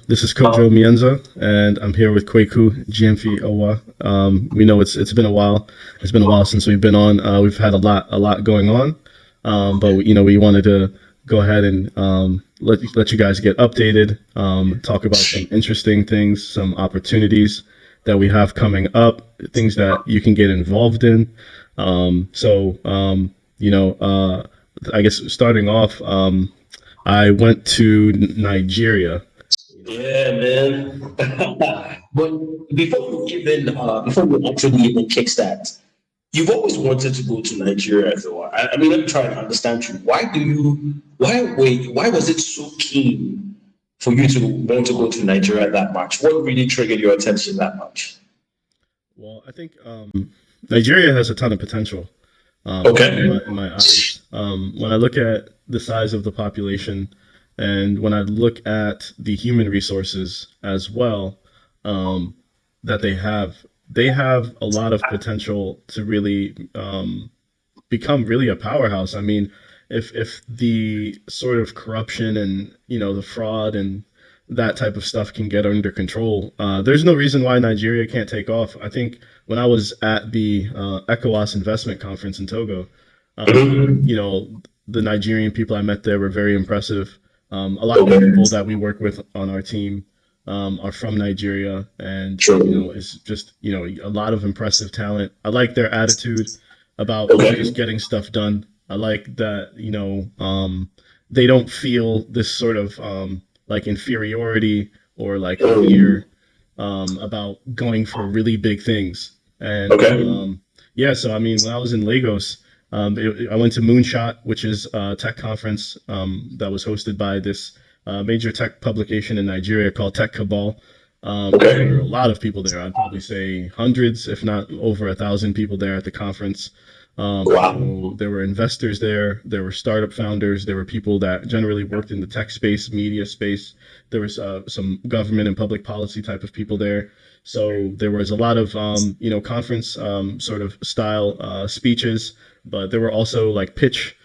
This is Kojo Mienza, and I'm here with Kweku Jiemfi Owa. We know it's been a while. It's been a while since we've been on. We've had a lot going on, but we wanted to go ahead and let you guys get updated. Talk about some interesting things, some opportunities that we have coming up, things that you can get involved in. So I guess starting off, I went to Nigeria. Yeah, man. But before we actually even kickstart, you've always wanted to go to Nigeria, though. I mean, let me try and understand you. Why was it so keen for you to want to go to Nigeria that much? What really triggered your attention that much? Well, I think Nigeria has a ton of potential Okay. in my eyes. When I look at the size of the population and when I look at the human resources as well um, that they have a lot of potential to really become really a powerhouse. I mean, if the sort of corruption and the fraud and that type of stuff can get under control, there's no reason why Nigeria can't take off. I think when I was at the ECOWAS investment conference in Togo, Mhm. the Nigerian people I met there were very impressive. A lot of the Okay. people that we work with on our team are from Nigeria, and True. it's just a lot of impressive talent. I like their attitude about just Okay. getting stuff done. I like that they don't feel this sort of like inferiority or like Um, fear about going for really big things. And okay. yeah, so I mean, when I was in Lagos, I went to Moonshot, which is a tech conference that was hosted by this major tech publication in Nigeria called Tech Cabal. There were a Okay. lot of people there. I'd probably say hundreds, if not over 1,000 people there at the conference. Wow. So there were investors there, there were startup founders, there were people that generally worked in the tech space, media space. There was some government and public policy type of people there. So there was a lot of conference sort of style speeches, but there were also like pitch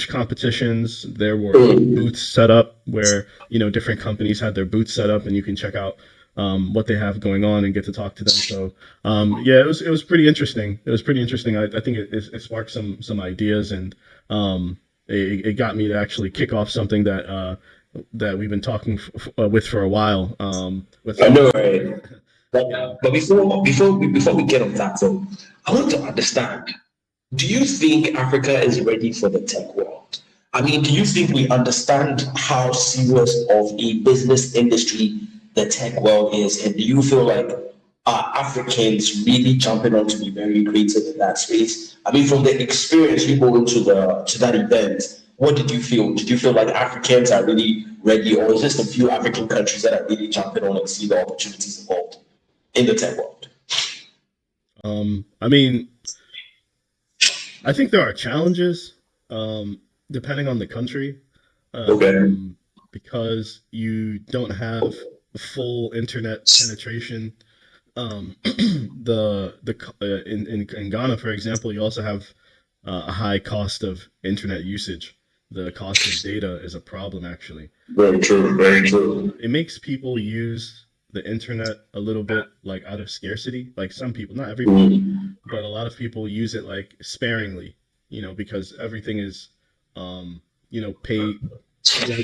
competitions. There were Um, booths set up where different companies had their booths set up, and you can check out what they have going on and get to talk to them. So yeah, it was pretty interesting. It was pretty interesting. I think it sparked some ideas, and it got me to actually kick off something that we've been talking with for a while. With I some know, right? yeah. But before we get on that though, I want to understand. Do you think Africa is ready for the tech world? I mean, do you think we understand how serious of a business industry the tech world is? And do you feel like Africans really jumping on to be very creative in that space? I mean, from the experience you go into the to that event, what did you feel? Did you feel like Africans are really ready, or is just a few African countries that are really jumping on and see the opportunities involved in the tech world? I mean, I think there are challenges depending on the country. Okay. Um, because you don't have full internet penetration. In Ghana, for example, you also have a high cost of internet usage. The cost of data is a problem, actually. Very true. Very true. It makes people use the internet a little bit like out of scarcity. Like some people, not everybody, Mm. but a lot of people use it like sparingly. Because everything is, pay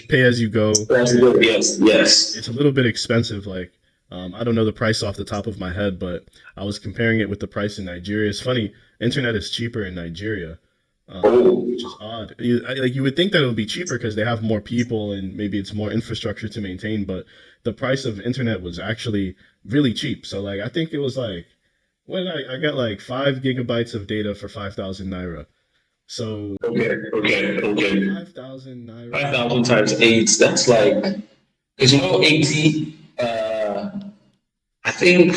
pay as you go, That's and good. Yes, yes. it's a little bit expensive. Like, I don't know the price off the top of my head, but I was comparing it with the price in Nigeria. It's funny, internet is cheaper in Nigeria, Oh, which is odd. You would think that it would be cheaper because they have more people and maybe it's more infrastructure to maintain, but the price of internet was actually really cheap. So like, I think it was like, what did I got like 5 gigabytes of data for 5,000 naira. So okay, okay, okay. 5,000 naira. 5,000 times 8, that's like, is 80, I think,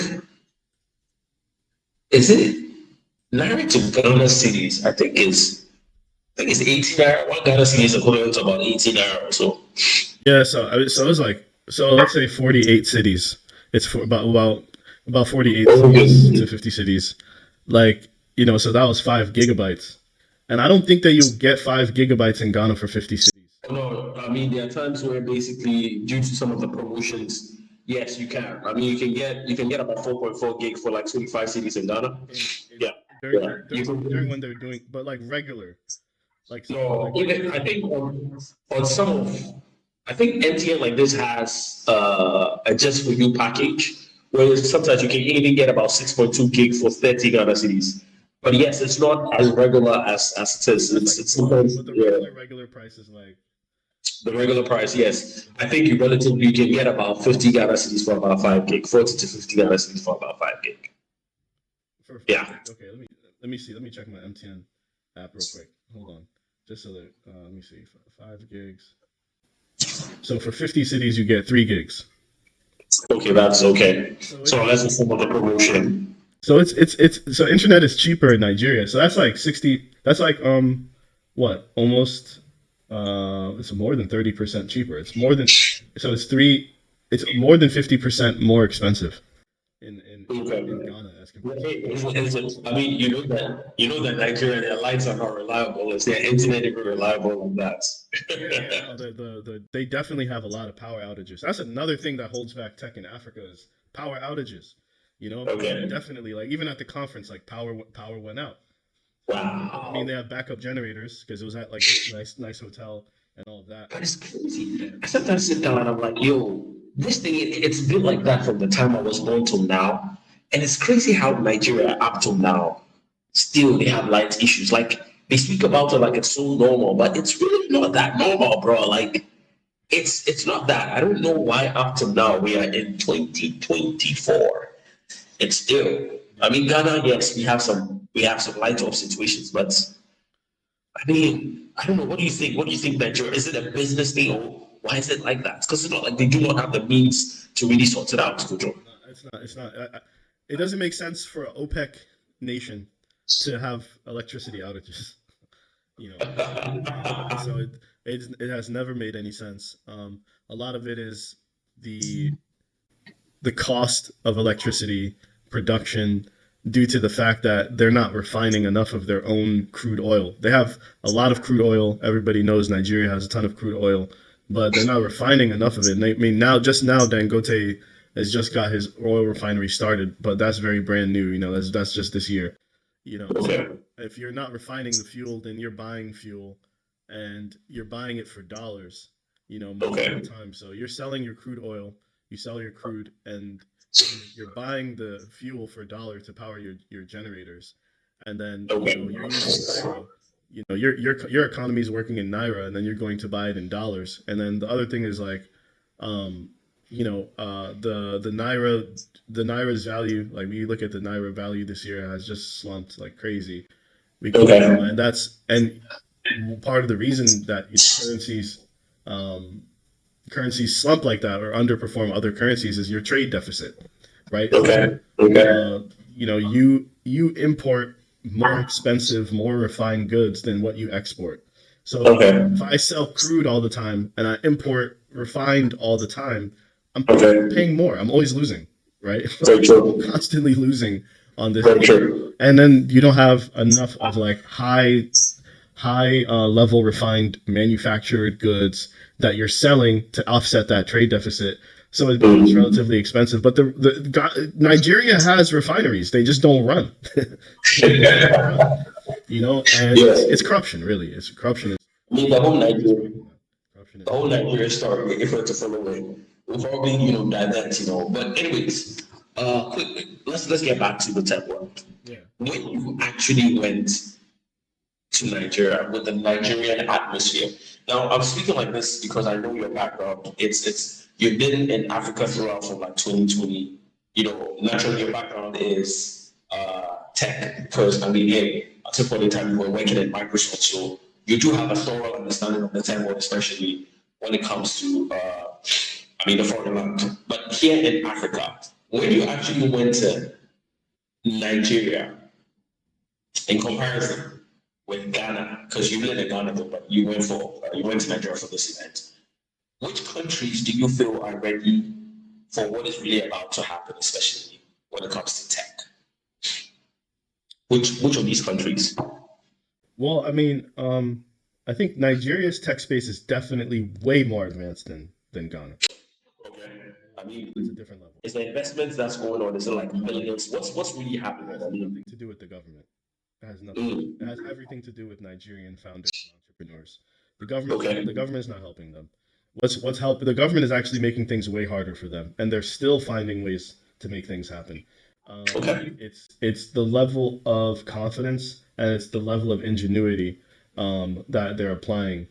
is it Naira to Ghana cities? I think it's 80 Naira. One Ghana city is equivalent to about 80 Naira or so. Yeah, so it was like, so let's say 48 cities. It's for about 48 cities to Okay. 50 cities. Like, so that was 5 gigabytes. And I don't think that you'll get 5 gigabytes in Ghana for 50 cities. No, I mean there are times where basically due to some of the promotions, yes, you can. I mean you can get about 4.4 gig for like 25 cities in Ghana. in Yeah, during yeah. the You during can when they're doing, but like regular, no like even regular. I think on some of I think MTN like this has a just for you package where sometimes you can even get about 6.2 gig for 30 Ghana cities. But yes, it's not as regular as it is. That's like It's but sometimes but the yeah. regular price is like The regular price, yes. the I regular think you price. relatively you can get about 50 Ghana cedis for about 5 gig, 40 to 50 Ghana cedis for about 5 gig. For Yeah. okay, let me see. Let me check my MTN app real quick. Hold on, just so that let me see. 5 gigs. So for 50 cities, you get 3 gigs. Okay, that's okay. So So it's that's the form of the promotion. so internet is cheaper in Nigeria. So that's like 60. That's like what almost it's more than 30% cheaper. It's more than so it's three. It's more than 50% more expensive in Okay. Ghana as Well, compared to hey, Nigeria. I mean, you know that Nigeria, their lights are not reliable. Is their internet even reliable on that? Yeah, no, they definitely have a lot of power outages. That's another thing that holds back tech in Africa is power outages. Okay. Definitely, like even at the conference, like power went out. I mean, they Wow. have backup generators because it was at like this nice hotel and all of that. That is crazy. But I sometimes sit down and I'm like, yo, this thing, it's been like that from the time I was born till now. And it's crazy how Nigeria, up till now, still they have light issues. Like, they speak about it like it's so normal, but it's really not that normal, bro. Like, it's not that. I don't know why up till now we are in 2024. It's still, I yeah, mean, Ghana, yes, we have some light off situations, but I mean, I don't know. What do you think? What do you think, Nigeria? Is it a business thing or why is it like that? Because it's not like they do not have the means to really sort it out, Kojo. no, it's not. It's not. It doesn't make sense for an OPEC nation to have electricity outages. So it has never made any sense. A lot of it is the the cost of electricity production due to the fact that they're not refining enough of their own crude oil. They have a lot of crude oil. Everybody knows Nigeria has a ton of crude oil, but they're not refining enough of it. And I mean, just now, Dangote has just got his oil refinery started, but that's very brand new. That's just this year. Okay. So if you're not refining the fuel, then you're buying fuel, and you're buying it for dollars. Most of the Okay. time. So you're selling your crude oil, you sell your crude, and you're buying the fuel for a dollar to power your generators, and then Okay. you're using naira. Your economy is working in naira, and then you're going to buy it in dollars. And then the other thing is like, um, the naira's value. Like when you look at the naira value this year, has just slumped like crazy. Okay. And and part of the reason that um, currencies slump like that or underperform other currencies is your trade deficit, right? Okay. Okay. uh, you import more expensive, more refined goods than what you export. So Okay. if I sell crude all the time and I import refined all the time, I'm Okay. paying more. I'm always losing, right? Very I'm true. constantly losing on this, Very true. and then you don't have enough of like high level refined manufactured goods that you're selling to offset that trade deficit. So it becomes Mm. relatively expensive. But Nigeria has refineries; they just don't run. They just don't run. And it's Yeah. corruption. Really, it's corruption. I mean, The biggest problem. Corruption The is whole Nigeria story, if we're to follow it, we'll probably, divert, But anyways, quick, let's get back to the tech world. yeah. When you actually went to Nigeria with the Nigerian atmosphere. Now, I'm speaking like this because I know your background. It's you've been in Africa throughout from like 2020. Naturally, your background is tech because I mean, yeah, at some point in time you were working at Microsoft, so you do have a thorough understanding of the tech world, especially when it comes to the foreign land. But here in Africa, when you actually went to Nigeria, in comparison with Ghana, because you live in Ghana, but you went to Nigeria for this event. Which countries do you feel are ready for what is really about to happen, especially when it comes to tech? Which of these countries? Well, I mean, I think Nigeria's tech space is definitely way more advanced than Ghana. Okay. I It's a mean, different level. is the investments that's going on? Is it like millions? What's really It happening? has I mean, nothing to do with the government. It has nothing. It mm, has everything to do with Nigerian founders and entrepreneurs. The government is not helping them. What's help? The government is actually making things way harder for them, and they're still finding ways to make things happen. okay. It's the level of confidence and it's the level of ingenuity that they're applying.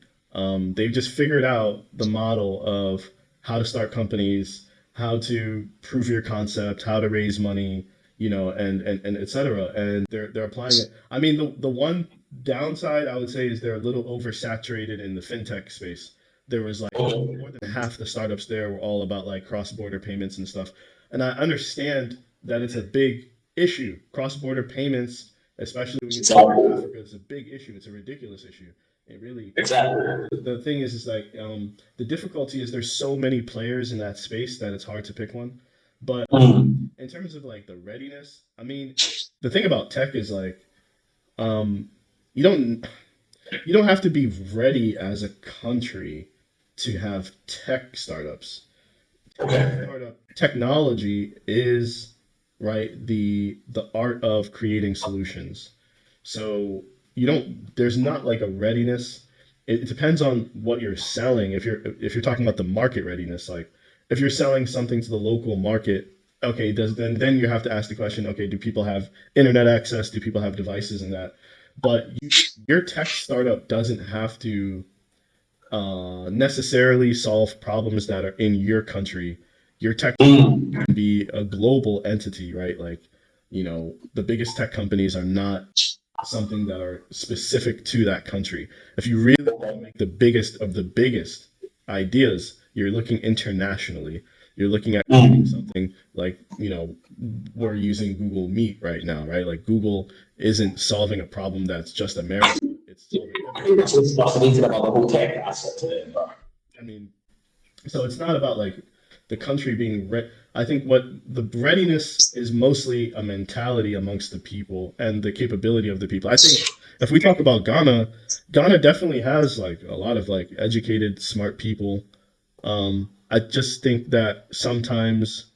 They've just figured out the model of how to start companies, how to prove your concept, how to raise money, and et cetera. And they're applying it. I mean, the one downside I would say is they're a little oversaturated in the fintech space. There was like Okay. more than half the startups there were all about like cross-border payments and stuff. And I understand that it's a big issue. Cross-border payments, especially when you talk about Exactly. Africa, it's a big issue. It's a ridiculous issue. It really. Exactly. The thing is like the difficulty is there's so many players in that space that it's hard to pick one. But Mm, in terms of like the readiness, I mean, the thing about tech is like um, you don't you don't have to be ready as a country to have tech startups. okay. Startup technology is right the art of creating solutions. So you don't there's not like a readiness. It depends on what you're selling. If you're talking about the market readiness, like if you're selling something to the local market, okay, does then you have to ask the question, okay, do people have internet access? Do people have devices and that? But your tech startup doesn't have to necessarily solve problems that are in your country. Your tech Mm, can be a global entity, right? Like, the biggest tech companies are not something that are specific to that country. If you really want to make the biggest of the biggest ideas, you're looking internationally. You're looking at creating mm. something like, we're using Google Meet right now, right? Like Google isn't solving a problem that's just America. It's solving I think everything. that's what's fascinating about the whole tech aspect of it. I mean, so it's not about like the country being I think what the readiness is mostly a mentality amongst the people and the capability of the people. I think if we talk about Ghana definitely has like a lot of like educated, smart people. I just think that sometimes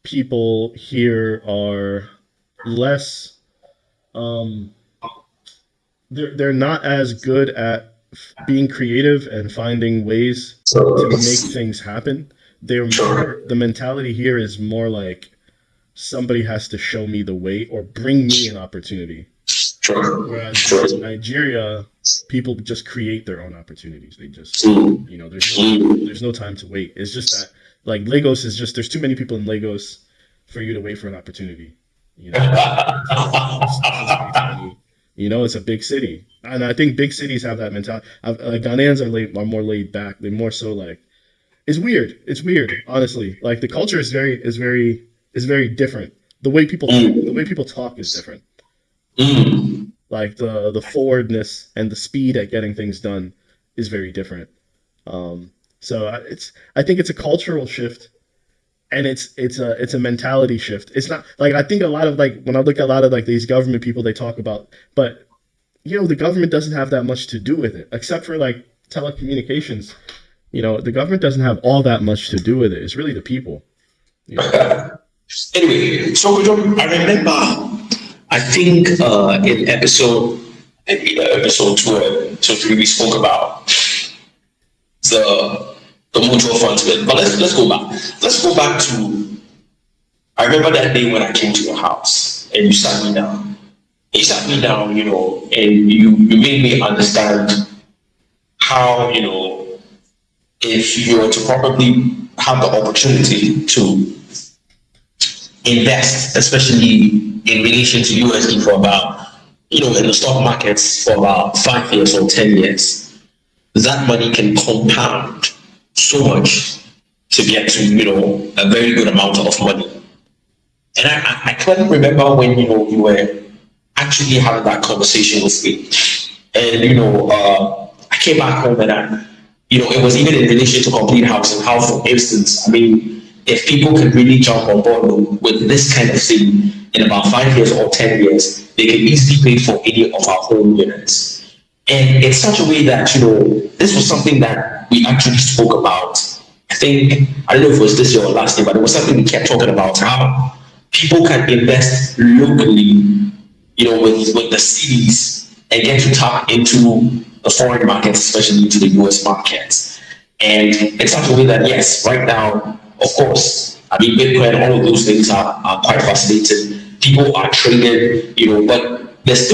people here are less um they're not as good at being creative and finding ways to So, make things happen. sure, The mentality here is more like somebody has to show me the way or bring me an opportunity. sure, Whereas sure. in Nigeria, people just create their own opportunities. They just, Mm, mm. there's no time to wait. It's just that like Lagos is just there's too many people in Lagos for you to wait for an opportunity. It's way too many. It's a big city, and I think big cities have that mentality. Ghanaians are more laid back. They're more so like it's weird. It's weird, honestly. Like the culture is very different. The way Mm, people talk is different. mm. Like the forwardness and the speed at getting things done is very different. So I think it's a cultural shift and it's a mentality shift. It's not like I think a lot of like when I look at a lot of like these government people they talk about, but the government doesn't have that much to do with it except for like telecommunications. The government doesn't have all that much to do with it. It's really the people. You know. Anyway, so I remember, I think in episode 2 or 3, we spoke about the mutual funds bit. But let's go back. Let's go back to, I remember that day when I came to your house and you sat me down. You sat me down, and you made me understand how, if you were to probably have the opportunity to invest, especially in relation to USD for about, in the stock markets for about 5 years or 10 years, that money can compound so much to get to, a very good amount of money. And I can't remember when, you were actually having that conversation with me. And, I came back home and it was even in relation to complete housing. How, for instance, I mean, if people can really jump on board with this kind of thing in about 5 years or 10 years, they can easily pay for any of our home units. And it's such a way that, this was something that we actually spoke about. I don't know if it was this year or last year, but it was something we kept talking about, how people can invest locally, with the cities and get to tap into the foreign markets, especially into the US markets. And it's such a way that, yes, right now, of course, I mean, Bitcoin, all of those things are quite fascinating. People are trading, but it's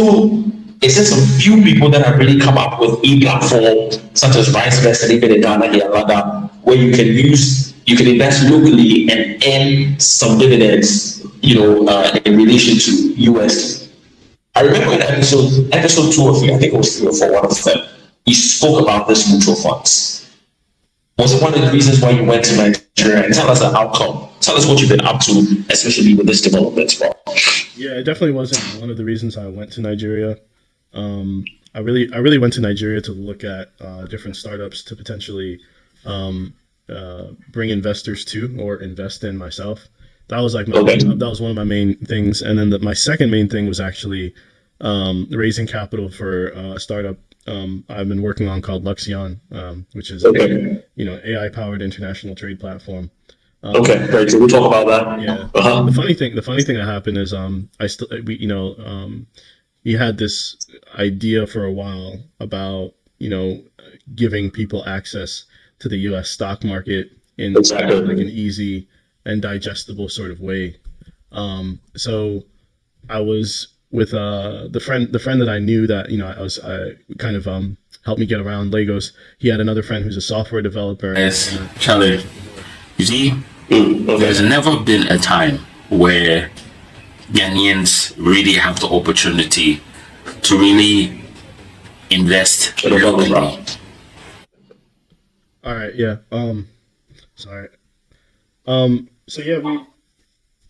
just a few people that have really come up with a platform such as RiseVest and even in Ghana here, where you can invest locally and earn some dividends, in relation to US. I remember in episode 2 or 3, I think it was 3 or 4, one of them, we spoke about this mutual funds. Was it one of the reasons why you went to Nigeria? And tell us the outcome. Tell us what you've been up to, especially with this development. Yeah, it definitely wasn't one of the reasons I went to Nigeria. I really went to Nigeria to look at different startups to potentially bring investors to or invest in myself. That was that was one of my main things. And then my second main thing was actually raising capital for a startup I've been working on called Luxion, which is AI powered international trade platform. Great. So we'll talk about that. Yeah. The funny thing that happened is he had this idea for a while about giving people access to the U.S. stock market in like an easy and digestible sort of way. So I was with the friend that I knew that kind of helped me get around Lagos. He had another friend who's a software developer. Yes, Charlie. You see, there's never been a time where Ghanaians really have the opportunity to really invest locally. All right, yeah. Sorry. So yeah,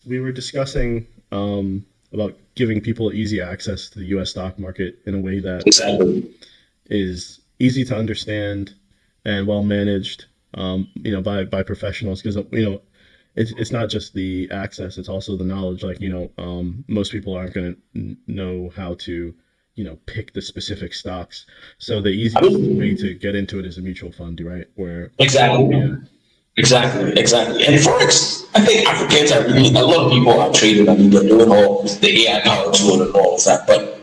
we were discussing about giving people easy access to the U.S. stock market in a way that is easy to understand and well managed, by professionals, because it's not just the access, it's also the knowledge. Like most people aren't going to know how to pick the specific stocks. So the easiest way to get into it is a mutual fund, right? Where Exactly. And Forex, I think Africans are really, a lot of people are trading. I mean, they're doing all the AI power tool and all of that. But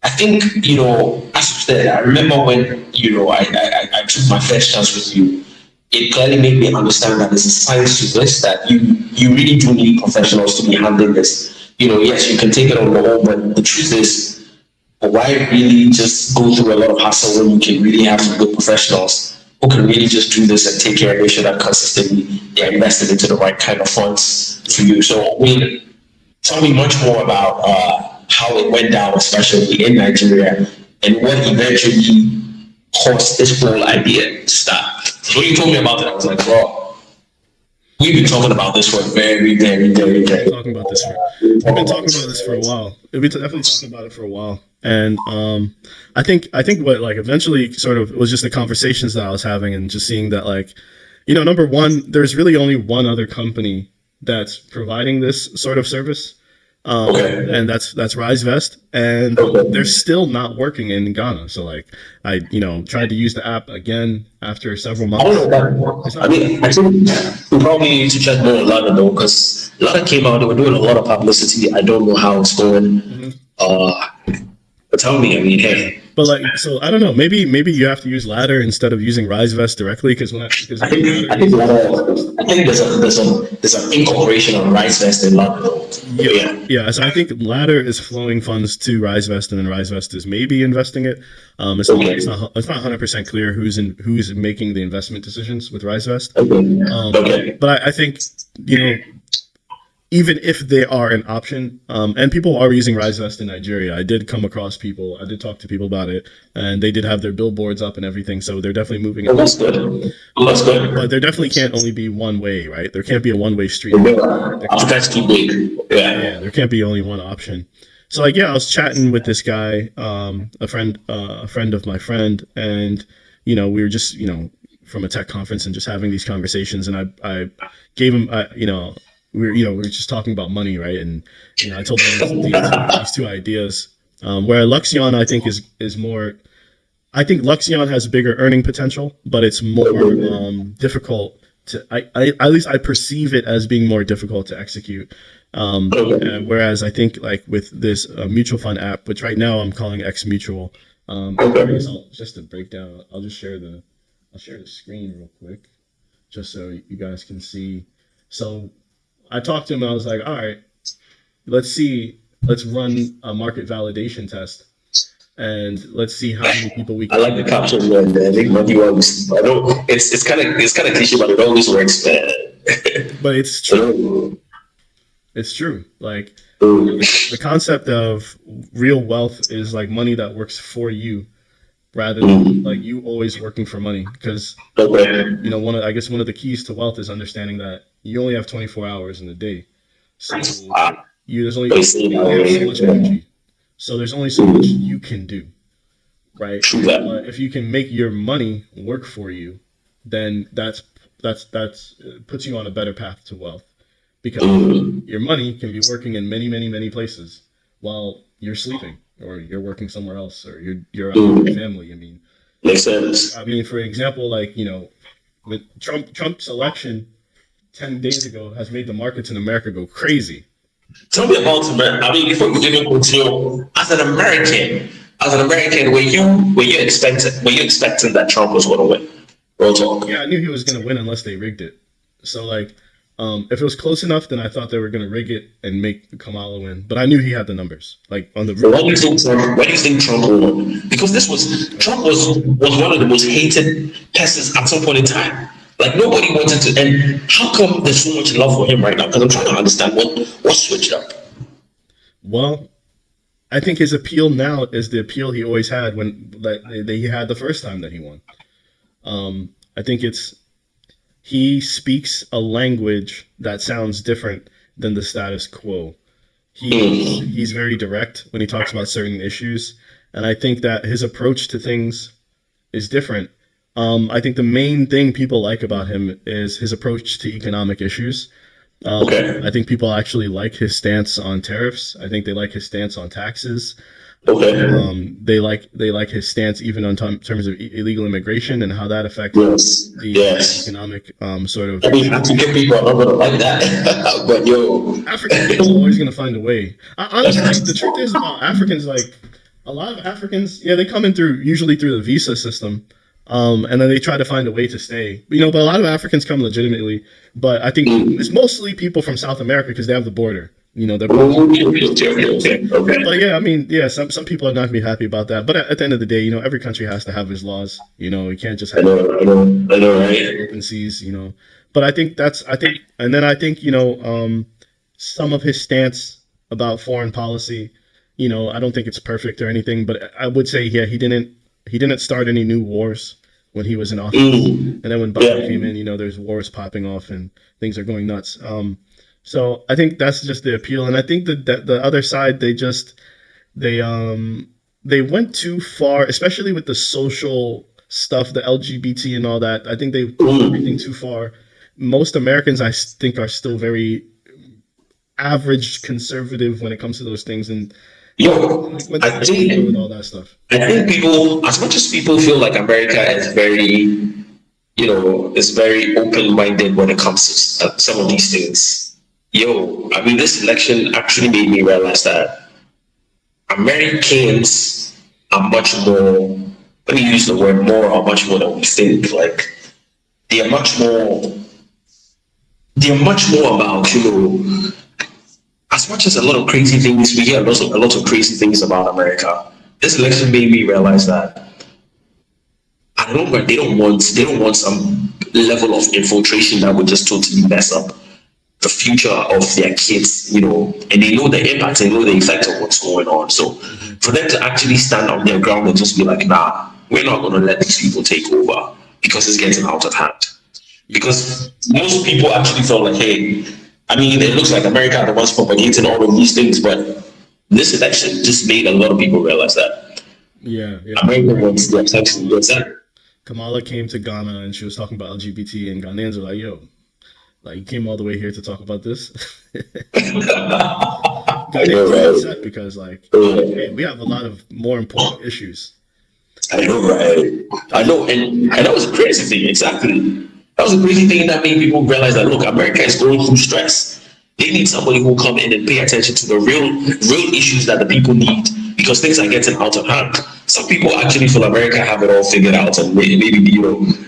I think, as you said, I remember when, I took my first chance with you, it clearly made me understand that there's a science to this, that you really do need professionals to be handling this. Yes, you can take it on your own, but the truth is, why really just go through a lot of hassle when you can really have some good professionals who can really just do this and take care and make sure that consistently they're invested into the right kind of funds for you. So, tell me much more about how it went down, especially in Nigeria, and what eventually caused this whole idea to start. So when you told me about it, I was like, bro, we've been talking about this for a very, very, very, very We've been talking about this for a while. We've been definitely talking about it for a while. And I think what eventually sort of was just the conversations that I was having and just seeing that number one, there's really only one other company that's providing this sort of service. And that's RiseVest, and they're still not working in Ghana. So I tried to use the app again after several months. I think we probably need to check more on Lada though, because Lada came out, they were doing a lot of publicity. I don't know how it's going. But tell me, hey. But so I don't know. Maybe you have to use Ladder instead of using RiseVest directly, because I think there's an incorporation of RiseVest in Ladder. Yeah. So I think Ladder is flowing funds to RiseVest, and then RiseVest is maybe investing it. It's not 100% clear who's making the investment decisions with RiseVest. But I think even if they are an option, and people are using RiseVest in Nigeria. I did come across people, I did talk to people about it, and they did have their billboards up and everything, so they're definitely moving. That's good. But there definitely can't only be one way, right? There can't be a one-way street. That's too big. Yeah, there can't be only one option. So I was chatting with this guy, a friend of my friend, and we were just from a tech conference and just having these conversations, and I gave him we were just talking about money, right? And I told him these two ideas. Where Luxion, I think, is more. I think Luxion has bigger earning potential, but it's more difficult to. At least I perceive it as being more difficult to execute. Whereas I think like with this mutual fund app, which right now I'm calling xMutual. Just to break down, I'll share the screen real quick, just so you guys can see. So I talked to him and I was like, all right, let's run a market validation test. And let's see how many people we can. I like the caption, man. I think money always. I know it's kind of cliche, but it always works, man. But it's true. It's true. Like the concept of real wealth is like money that works for you, rather than like you always working for money. Because you know, one of the keys to wealth is understanding that you only have 24 hours in a day, so there's only so much energy. So there's only so much you can do, right? But if you can make your money work for you, then that's puts you on a better path to wealth, because your money can be working in many, many, many places while you're sleeping, or you're working somewhere else, or you're out with your family. I mean, makes sense. I mean, for example, like, you know, with Trump's election 10 days ago has made the markets in America go crazy. Tell me about it, I mean, before we even continue, as an American, were you expecting that Trump was going to win? Real talk. Yeah, I knew he was going to win unless they rigged it. So like, if it was close enough, then I thought they were going to rig it and make Kamala win. But I knew he had the numbers. Like on the. Why do you think Trump won? Because Trump was one of the most hated persons at some point in time. Like nobody wanted to, and how come there's so much love for him right now? Because I'm trying to understand what switched up. Well, I think his appeal now is the appeal he always had when he had the first time that he won. I think he speaks a language that sounds different than the status quo. He's very direct when he talks about certain issues, and I think that his approach to things is different. I think the main thing people like about him is his approach to economic issues. I think people actually like his stance on tariffs. I think they like his stance on taxes. They like his stance even on terms of illegal immigration and how that affects the economic sort of. I mean, African people are not going to like that, but African people are always going to find a way. Honestly, the truth is about Africans, like a lot of Africans, they come in usually through the visa system. And then they try to find a way to stay, but a lot of Africans come legitimately, but I think it's mostly people from South America because they have the border, they're but I mean, some people are not gonna be happy about that, but at the end of the day, every country has to have its laws, you can't just have I know, right? Open seas, but I think some of his stance about foreign policy, I don't think it's perfect or anything, but I would say, he didn't start any new wars when he was in office. And then when Biden came in, there's wars popping off and things are going nuts. So I think that's just the appeal. And I think that the other side, they went too far, especially with the social stuff, the LGBT and all that. I think they went everything too far. Most Americans, I think, are still very average conservative when it comes to those things. And I think with all that stuff. I think people, as much as people feel like America is very, is very open-minded when it comes to some of these things. I mean, this election actually made me realize that Americans are much more. Let me use the word more. Are much more than we think. Like they are much more. They are much more about as much as a lot of crazy things, we hear a lot of crazy things about America. This election made me realize that they don't want some level of infiltration that would just totally mess up the future of their kids, and they know the impact, they know the effect of what's going on. So for them to actually stand on their ground and just be like, nah, we're not going to let these people take over because it's getting out of hand. Because most people actually felt like, hey, I mean, it looks like America are the ones propagating all of these things, but this election just made a lot of people realize that. Yeah. America wants the attention. Kamala came to Ghana and she was talking about LGBT, and Ghanaians were like, yo, like, you came all the way here to talk about this? Ghanaians are upset because, like, hey, we have a lot of more important issues. I know, right? I know, and that was a crazy thing. Exactly, that was a crazy thing that made people realize that look, America is going through stress. They need somebody who will come in and pay attention to the real issues that the people need because things are getting out of hand. Some people actually feel America have it all figured out, and maybe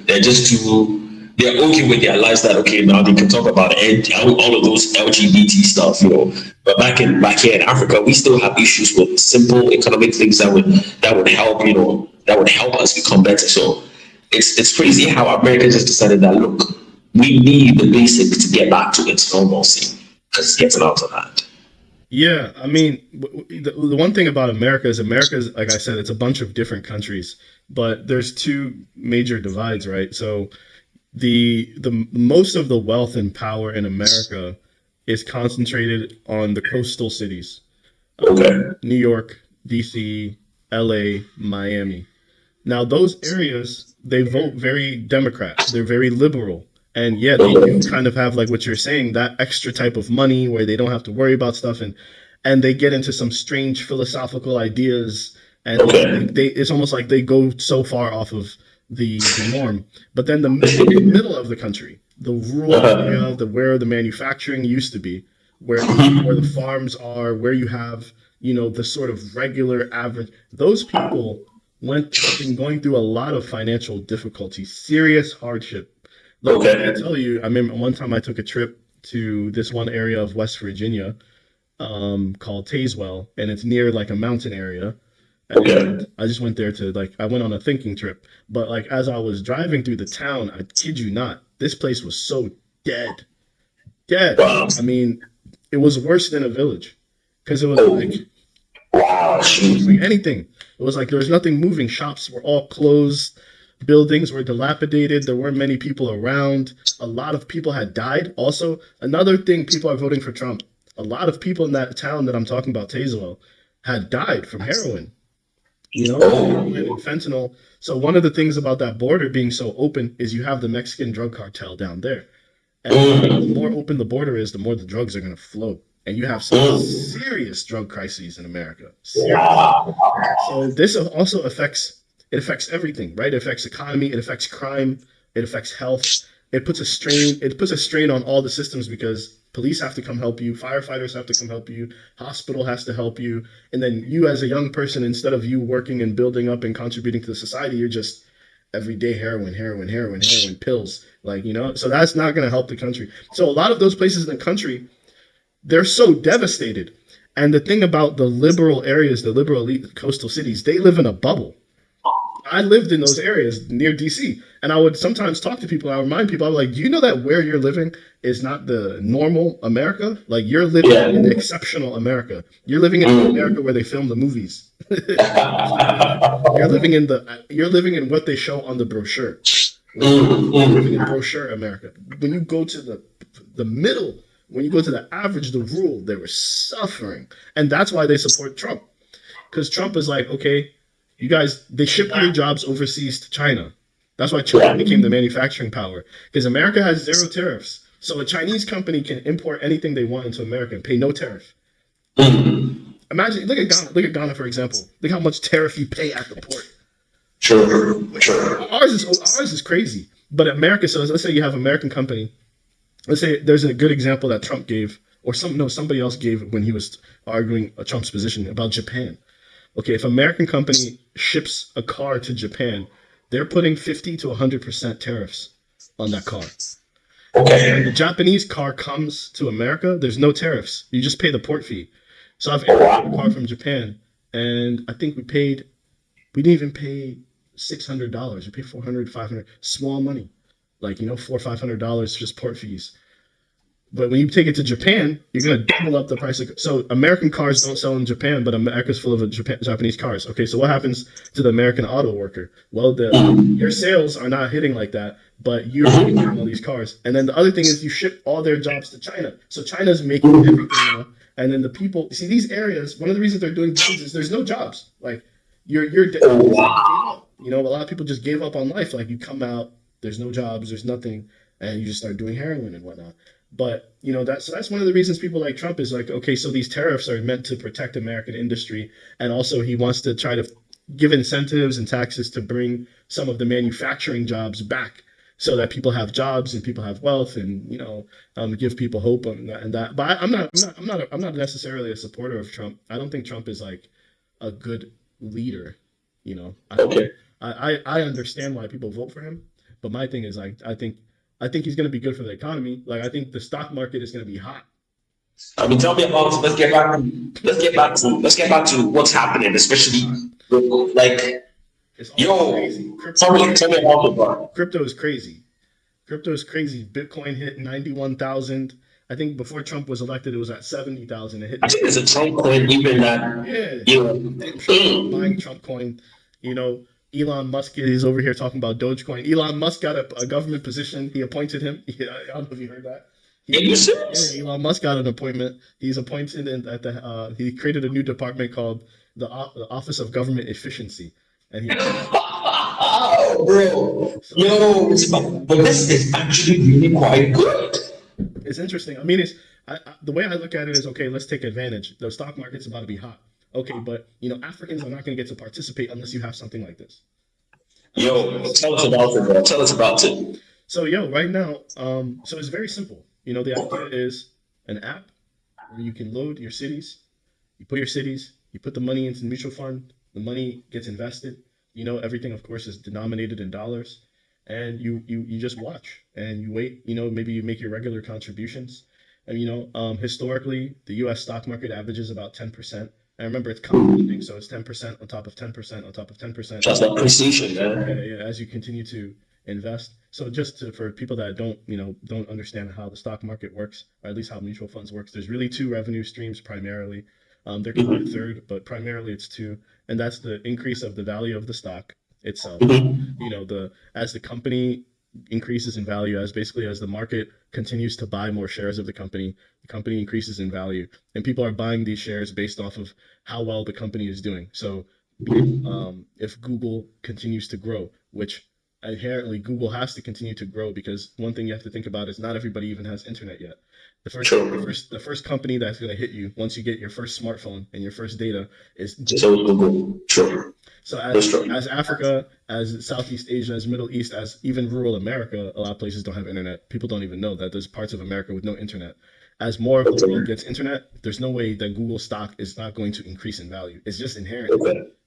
they're just too they're okay with their lives that okay now they can talk about all of those LGBT stuff, But back here in Africa, we still have issues with simple economic things that would help, that would help us become better. So it's crazy how America just decided that look, we need the basic to get back to its normalcy because it's getting out of hand. Yeah, I mean, the one thing about America is, like I said, it's a bunch of different countries, but there's two major divides, right? So the most of the wealth and power in America is concentrated on the coastal cities, Okay. New York, DC, LA, Miami. Now those areas they vote very Democrat. They're very liberal. And yeah, they do kind of have like what you're saying, that extra type of money where they don't have to worry about stuff and they get into some strange philosophical ideas and Okay. they it's almost like they go so far off of the norm. But then the middle of the country, the rural area, where the manufacturing used to be, where the farms are, where you have, the sort of regular average, those people been going through a lot of financial difficulty, serious hardship. Like I Okay. tell you, I remember one time I took a trip to this one area of West Virginia, called Tazewell, and it's near like a mountain area. Okay. And I just went there to like I went on a thinking trip. But like as I was driving through the town, I kid you not, this place was so dead. Dead. Wow. I mean, it was worse than a village. Because it was Oh, like wow. doing anything. It was like there was nothing moving. Shops were all closed. Buildings were dilapidated. There weren't many people around. A lot of people had died. Also, another thing, people are voting for Trump. A lot of people in that town that I'm talking about, Tazewell, had died from heroin. Heroin and Oh. fentanyl. So one of the things about that border being so open is you have the Mexican drug cartel down there. And the more Mm, open the border is, the more the drugs are going to flow. And you have some mm, serious drug crises in America. Serious. wow. So this also affects everything, right? It affects economy, it affects crime, it affects health. It puts a strain on all the systems because police have to come help you, firefighters have to come help you, hospital has to help you, and then you as a young person, instead of you working and building up and contributing to the society, you're just everyday heroin, heroin, heroin, heroin, pills. Like, so that's not going to help the country. So a lot of those places in the country, they're so devastated. And the thing about the liberal areas, the liberal elite coastal cities, they live in a bubble. I lived in those areas near DC, and I would sometimes talk to people. I remind people, I'm like, do you know that where you're living is not the normal America? Like you're living Yeah. in exceptional America. You're living in the America where they film the movies. You're living in what they show on the brochure. Like you're living in Mm. brochure America. When you go to the middle, when you go to the average, the rural, they were suffering, and that's why they support Trump. Because Trump is like, okay, you guys, they ship your jobs overseas to China. That's why China Yeah. became the manufacturing power. Because America has zero tariffs. So a Chinese company can import anything they want into America and pay no tariff. Mm. Imagine, look at Ghana. Look at Ghana, for example. Look how much tariff you pay at the port. Sure. Sure. Ours is crazy. But America, so let's say you have an American company. Let's say there's a good example that Trump gave, or somebody else gave when he was arguing Trump's position about Japan. Okay, if an American company ships a car to Japan, they're putting 50 to 100% tariffs on that car. When the Okay. Japanese car comes to America, there's no tariffs. You just pay the port fee. So I've Oh, imported a car wow. from Japan, and I think we didn't even pay $600. We paid 400, 500, small money, like $400, $500 just port fees. But when you take it to Japan, you're gonna double up the price. So American cars don't sell in Japan, but America's full of Japanese cars. Okay, so what happens to the American auto worker? Well, your sales are not hitting like that, but you're making all these cars. And then the other thing is you ship all their jobs to China. So China's making everything now. And then the people see these areas. One of the reasons they're doing this is there's no jobs. Like Oh, people gave wow. up. A lot of people just gave up on life. Like you come out, there's no jobs, there's nothing, and you just start doing heroin and whatnot. But that's one of the reasons people like Trump is like, okay, so these tariffs are meant to protect American industry, and also he wants to try to give incentives and taxes to bring some of the manufacturing jobs back, so that people have jobs and people have wealth, and give people hope and that. But I'm not necessarily a supporter of Trump. I don't think Trump is like a good leader. Okay. I understand why people vote for him, but my thing is like I think he's going to be good for the economy. Like I think the stock market is going to be hot. I mean, tell me about. Let's get back to what's happening, especially like. It's all Yo, crazy. tell me about it, bro. Crypto is crazy. Crypto is crazy. Bitcoin hit 91,000. I think before Trump was elected, it was at 70,000. It hit. I think there's a Trump coin even that. Yeah. Buying Trump coin. Elon Musk is over here talking about Dogecoin. Elon Musk got a government position. He appointed him. I don't know if you heard that. Elon Musk got an appointment. He's appointed he created a new department called the Office of Government Efficiency. And Oh, bro. But this is actually really quite good. It's interesting. I mean, the way I look at it is, okay, let's take advantage. The stock market's about to be hot. Okay, but Africans are not going to get to participate unless you have something like this. Tell us about it, bro. Tell us about it. So, right now, so it's very simple. The idea is an app where you can load your cities. You put your cities, you put the money into the mutual fund. The money gets invested. Everything, of course, is denominated in dollars. And you just watch and you wait. Maybe you make your regular contributions. And, historically, the U.S. stock market averages about 10%. And remember, it's compounding, so it's 10% on top of 10% on top of 10%. That's appreciation, man. Yeah, as you continue to invest. So just for people that don't understand how the stock market works, or at least how mutual funds works, there's really two revenue streams primarily. There could be a third, but primarily it's two, and that's the increase of the value of the stock itself. As the company increases in value, as the market continues to buy more shares of the company increases in value, and people are buying these shares based off of how well the company is doing. So if Google continues to grow, which inherently Google has to continue to grow, because one thing you have to think about is not everybody even has internet yet. The first company that's going to hit you once you get your first smartphone and your first data is Google. Sure. So as Africa, as Southeast Asia, as Middle East, as even rural America, a lot of places don't have internet. People don't even know that there's parts of America with no internet. As more of the world gets internet, there's no way that Google stock is not going to increase in value. It's just inherent.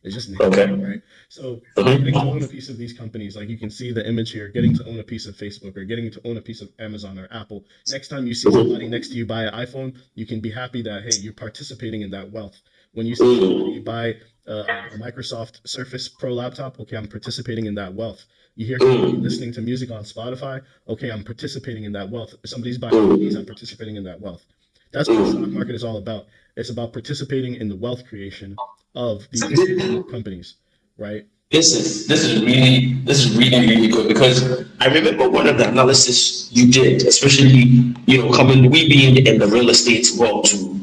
It's just inherent, right? So getting to own a piece of these companies, like you can see the image here, getting to own a piece of Facebook or getting to own a piece of Amazon or Apple. Next time you see somebody next to you buy an iPhone, you can be happy that, hey, you're participating in that wealth. When you see somebody buy a Microsoft Surface Pro laptop, okay, I'm participating in that wealth. You hear somebody listening to music on Spotify, okay, I'm participating in that wealth. If somebody's buying movies, I'm participating in that wealth. That's what the stock market is all about. It's about participating in the wealth creation of these companies, right? This is really good, because I remember one of the analysis you did, especially we being in the real estate world too.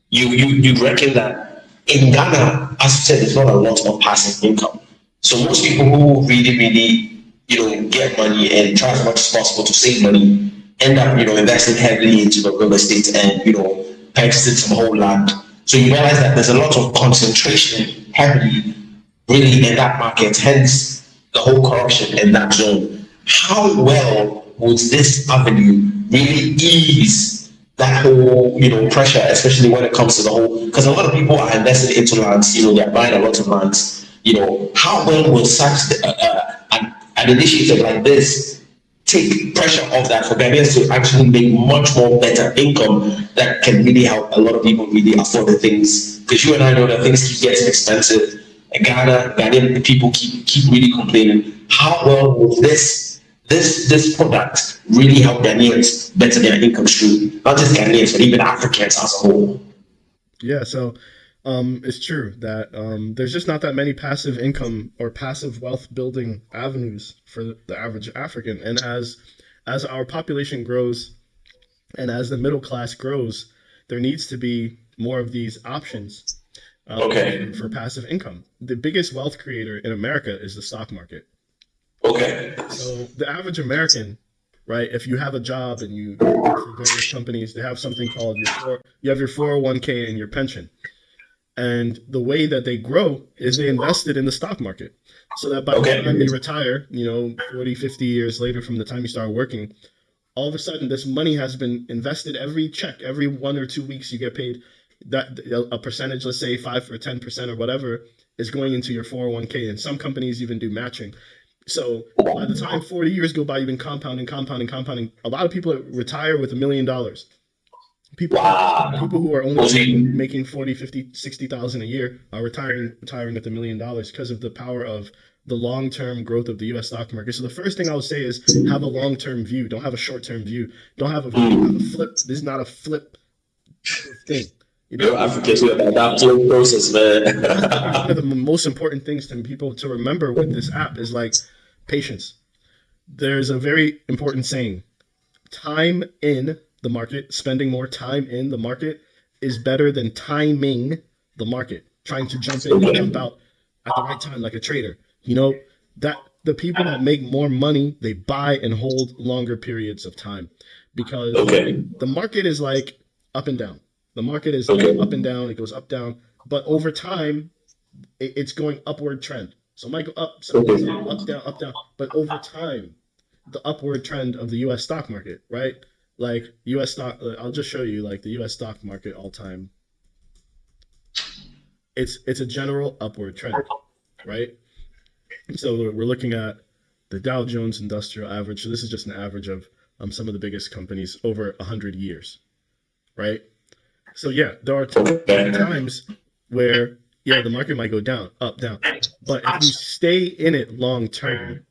You reckon that in Ghana, as you said, there's not a lot of passive income. So most people who really get money and try as much as possible to save money end up investing heavily into the real estate and purchasing some whole land. So you realize that there's a lot of concentration heavily really in that market, hence the whole corruption in that zone. How well would this avenue really ease that whole pressure, especially when it comes to the whole, because a lot of people are invested into lands, they're buying a lot of lands. How well will such an initiative like this take pressure off that for Ghanaians to actually make much more better income that can really help a lot of people really afford the things? Because you and I know that things keep getting expensive. In Ghanaian people keep really complaining. How well will this product really help Ghanaians better their income stream? Not just Ghanaians, but even Africans as a whole. Yeah, so it's true that there's just not that many passive income or passive wealth building avenues for the average African. And as our population grows and as the middle class grows, there needs to be more of these options for passive income. The biggest wealth creator in America is the stock market. Okay. So the average American, right? If you have a job and you work for various companies, they have something called you have your 401k and your pension. And the way that they grow is they invested in the stock market. So that by the time you retire, 40, 50 years later from the time you start working, all of a sudden this money has been invested. Every check, every 1 or 2 weeks you get paid, that a percentage, let's say 5 or 10% or whatever, is going into your 401k. And some companies even do matching. So by the time 40 years go by, you've been compounding. A lot of people retire with $1 million. People who are only making 40, 50, 60,000 a year are retiring with $1 million because of the power of the long-term growth of the U.S. stock market. So the first thing I would say is have a long-term view. Don't have a short-term view. Don't have a flip. This is not a flip thing. Africans about that flip process, man. One of the most important things to people to remember with this app is like patience. There's a very important saying: time in the market, spending more time in the market is better than timing the market, trying to jump in and jump out at the right time like a trader. That the people that make more money, they buy and hold longer periods of time, because the market is like up and down. The market is like up and down. It goes up, down, but over time, it's going upward trend. So it might go up, so up, down, but over time, the upward trend of the U.S. stock market, right? Like U.S. stock, I'll just show you like the U.S. stock market all time. It's a general upward trend, right? So we're looking at the Dow Jones Industrial Average. So this is just an average of some of the biggest companies over 100 years, right? So yeah, there are times where the market might go down, up, down, but if you stay in it long term,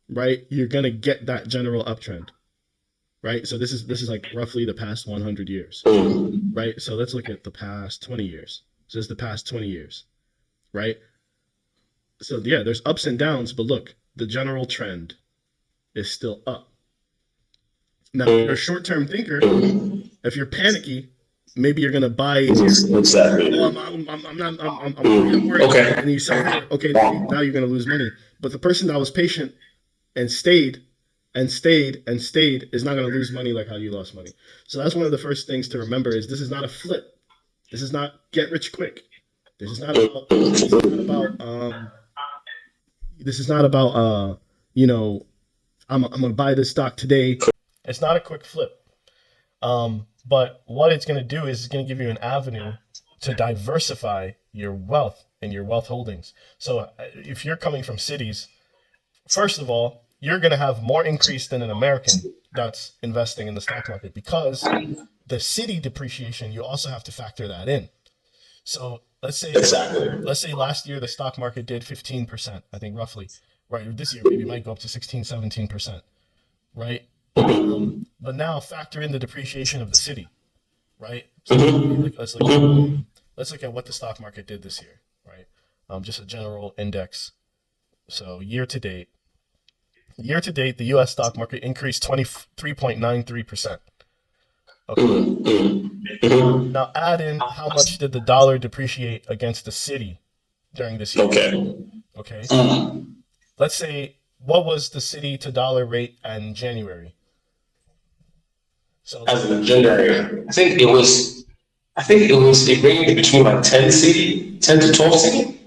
right, you're gonna get that general uptrend. Right, so this is like roughly the past 100 years, right? So let's look at the past 20 years. So this is the past 20 years, right? So yeah, there's ups and downs, but look, the general trend is still up. Now, if you're a short-term thinker, if you're panicky, maybe you're gonna buy. Exactly. I'm worried, and you sell here. Okay, now you're gonna lose money. But the person that was patient and stayed is not going to lose money like how you lost money. So that's one of the first things to remember is this is not a flip. This is not get rich quick. This is not about I'm going to buy this stock today. It's not a quick flip. But what it's going to do is it's going to give you an avenue to diversify your wealth and your wealth holdings. So if you're coming from cities, first of all, you're going to have more increase than an American that's investing in the stock market, because the city depreciation, you also have to factor that in. So let's say last year the stock market did 15%, I think roughly, right? This year maybe it might go up to 16, 17%, right? But now factor in the depreciation of the city, right? So let's look at what the stock market did this year, right? Just a general index. So year to date, the U.S. stock market increased 23.93%. Okay. Now add in how much did the dollar depreciate against the city during this year? Okay. Let's say, what was the city to dollar rate in January? So as in January, I think it was it ranged between like 10 to 12 city.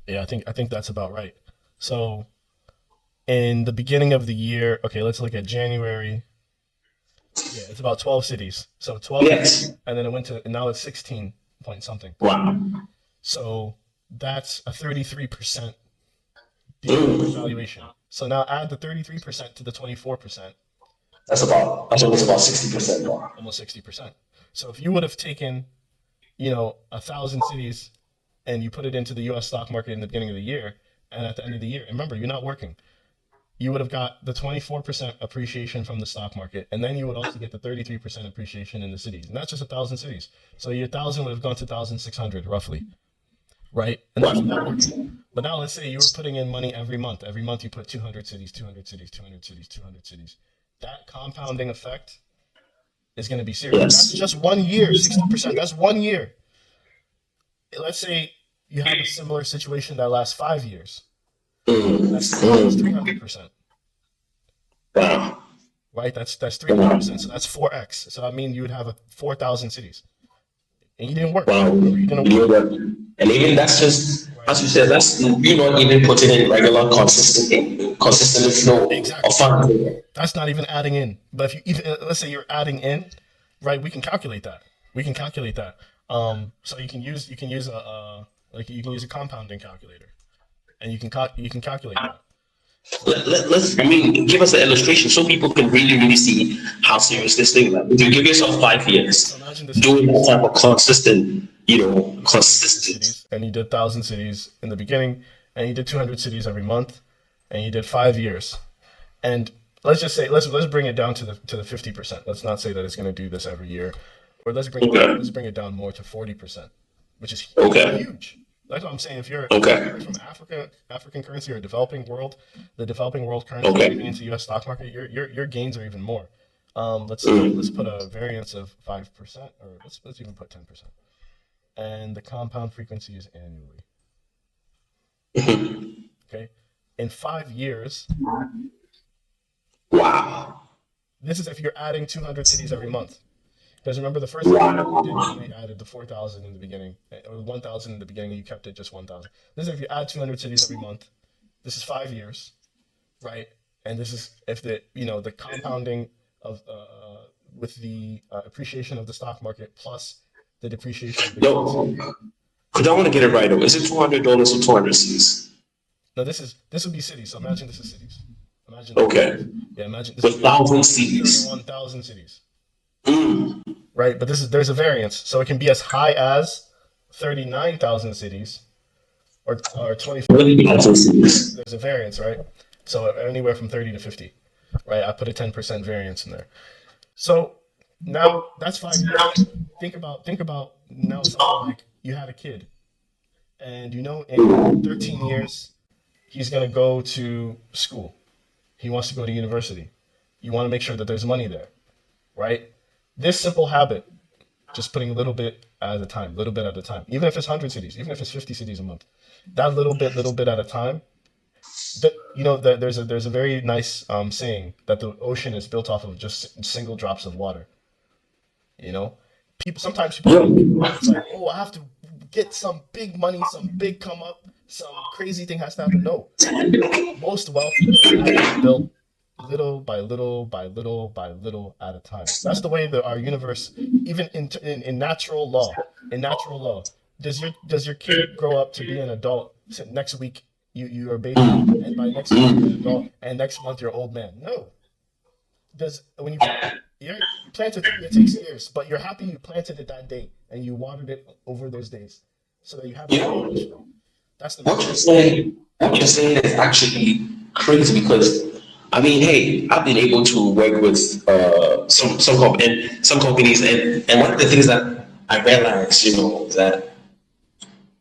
Yeah, I think that's about right. So in the beginning of the year, okay, let's look at January. Yeah, it's about 12 cities. So 12, yes. And then it went to, and now it's 16 point something. Wow. So that's a 33% devaluation. So now add the 33% to the 24%. That's almost about 60% more. Almost 60%. So if you would have taken, 1,000 cities and you put it into the U.S. stock market in the beginning of the year, and at the end of the year, remember, you're not working, you would have got the 24% appreciation from the stock market, and then you would also get the 33% appreciation in the cities. And that's just 1,000 cities. So your 1,000 would have gone to 1,600 roughly, right? And that's not working. But now let's say you were putting in money every month. Every month you put 200 cities, 200 cities, 200 cities, 200 cities. That compounding effect is going to be serious. Yes. That's just 1 year, 60%. That's 1 year. Let's say you have a similar situation that lasts 5 years. That's 300%. Wow. Right? That's 300%. So that's 4x. So I mean, you would have 4,000 cities and you didn't work. Wow. You didn't You work. know that. And even that's just, as you said, that's you not even putting in regular consistent flow of funds. That's not even adding in. But if you even let's say you're adding in, right? We can calculate that. We can calculate that. So you can use a like you can use a compounding calculator, and you can calculate that. Let's, I mean, give us an illustration so people can really see how serious this thing is. If you give yourself 5 years So imagine this doing that type of consistent, consistent. cities, and you did 1,000 cities in the beginning, and you did 200 cities every month, and you did 5 years, and let's just say let's bring it down to the 50%. Let's not say that it's going to do this every year, or let's bring it down more to 40%, which is huge. That's what I'm saying. If you're from African currency or developing world, the developing world currency moving into U.S. stock market, your gains are even more. Let's put a variance of 5%, or let's even put 10%, and the compound frequency is annually. Okay, in 5 years. Wow. This is if you're adding 200 cities every month. Because remember, the first thing you did, you only added the 4,000 in the beginning, or 1,000 in the beginning, and you kept it just 1,000. This is if you add 200 cities every month. This is 5 years, right? And this is if the compounding of with the appreciation of the stock market plus the depreciation of the currency. Because I want to get it right. Is it $200 or 200 cities? No, this would be cities. So imagine this is cities. Imagine. Yeah, imagine this with 1,000 cities. 1,000 cities. Right, but there's a variance, so it can be as high as 39,000 cities, or 24,000 cities. There's a variance, right? So anywhere from 30 to 50, right? I put a 10% variance in there. So now that's 5 years. Think about now something like you had a kid, and in 13 years he's gonna go to school. He wants to go to university. You want to make sure that there's money there, right? This simple habit, just putting a little bit at a time, even if it's 100 cities, even if it's 50 cities a month, that little bit at a time, there's a very nice saying that the ocean is built off of just single drops of water. Sometimes people it's like, oh, I have to get some big money, some big come up, some crazy thing has to happen. No, most wealth is built little by little by little by little at a time. That's the way that our universe, even in natural law, does your kid grow up to be an adult? So next week you're a baby, and by next week you're an adult, and next month you're an old man. No. When you plant a tree, it takes years, but you're happy you planted it that day and you watered it over those days, so that you have it. That's the what you're saying is actually crazy, because I mean, hey, I've been able to work with some companies, and one of the things that I realized, that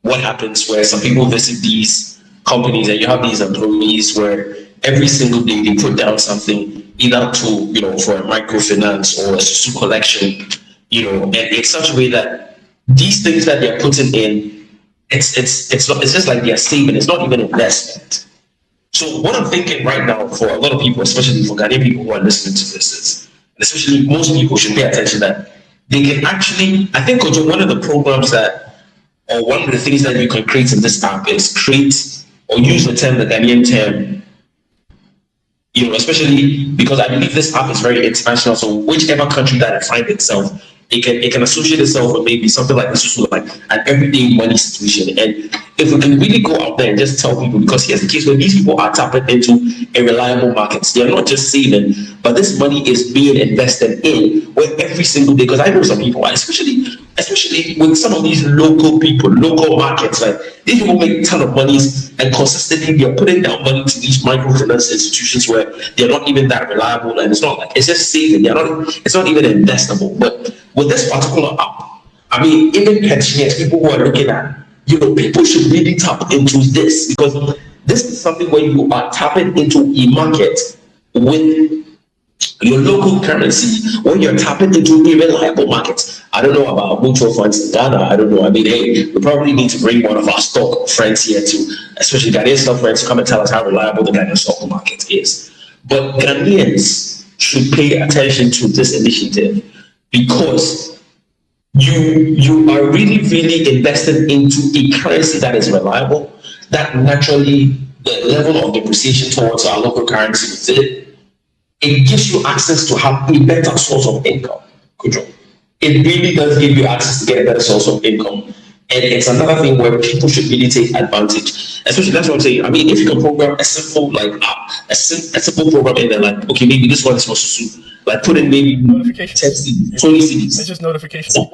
what happens where some people visit these companies and you have these employees where every single day they put down something, either to for a microfinance or a susu collection, and in such a way that these things that they're putting in, it's just like they're saving. It's not even investment. So what I'm thinking right now for a lot of people, especially for Ghanaian people who are listening to this, is, especially most people should pay attention that they can actually, I think, one of the programs or one of the things that you can create in this app is create or use the Ghanaian term, especially because I believe this app is very international. So whichever country that it finds itself, it can associate itself with maybe something like this, like an everyday money situation. And if we can really go out there and just tell people, because here's the case where these people are tapping into a reliable market. They're not just saving, but this money is being invested in where every single day. Because I know some people, especially with some of these local markets, like these people make a ton of money and consistently they're putting down money to these microfinance institutions where they're not even that reliable, and it's not like it's just saving. It's not even investable. But with this particular app, I mean, even pensioners, people who are looking at, people should really tap into this, because this is something where you are tapping into a market with your local currency, when you're tapping into a reliable market. I don't know about mutual funds in Ghana. I don't know. I mean, hey, we probably need to bring one of our stock friends here to, especially Ghanaian stock friends, to come and tell us how reliable the Ghanaian stock market is. But Ghanaians should pay attention to this initiative, because you are really invested into a currency that is reliable, that naturally the level of depreciation towards our local currency with it gives you access to have a better source of income. Control. It really does give you access to get a better source of income. And it's another thing where people should really take advantage. Especially that's what I'm saying. I mean, if you can program a simple a simple program in there, like okay, maybe this one is supposed to suit, like put in maybe 10 CDs, 20 CDs. It's just notification.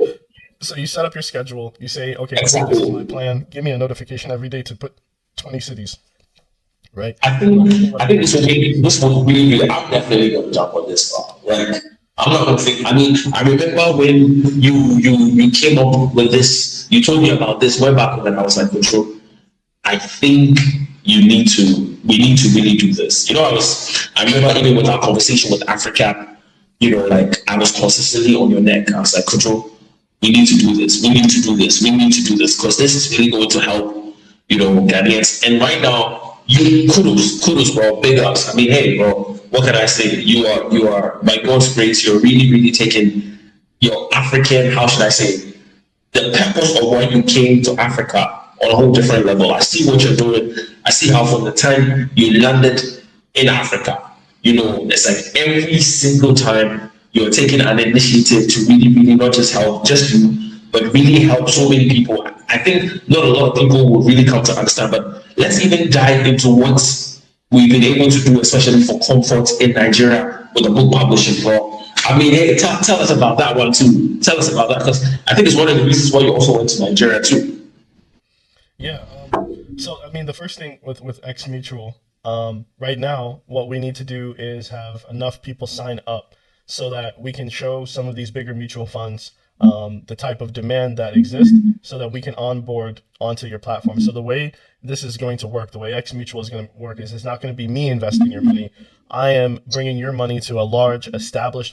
So you set up your schedule. You say, okay, Exactly. this is my plan. Give me a notification every day to put 20 cities. Right. I think this will really. I'm definitely gonna jump on this one. Like I'm not gonna think. I mean, I remember when you came up with this. You told me about this way back when I was like, control. I think we need to really do this. You know, I remember even with our conversation with AfriCap. You know, like I was consistently on your neck. I was like, control. We need to do this. We need to do this. We need to do this because this is really going to help. You know, Ghanaians. And right now. You kudos, bro. Big ups. I mean, hey, bro. What can I say? You are by God's grace. You're really taking your African. How should I say? The purpose of why you came to Africa on a whole different level. I see what you're doing. I see how from the time you landed in Africa, you know, it's like every single time you're taking an initiative to really not just help just you, but really help so many people. I think not a lot of people will really come to understand, but let's even dive into what we've been able to do, especially for Comfort in Nigeria with the book publishing, bro. I mean, hey, tell us about that one too. Tell us about that, because I think it's one of the reasons why you also went to Nigeria too. Yeah. So, I mean, the first thing with xMutual, right now, what we need to do is have enough people sign up so that we can show some of these bigger mutual funds the type of demand that exists so that we can onboard onto your platform. So the way this is going to work, the way xMutual is going to work is it's not going to be me investing your money. I am bringing your money to a large,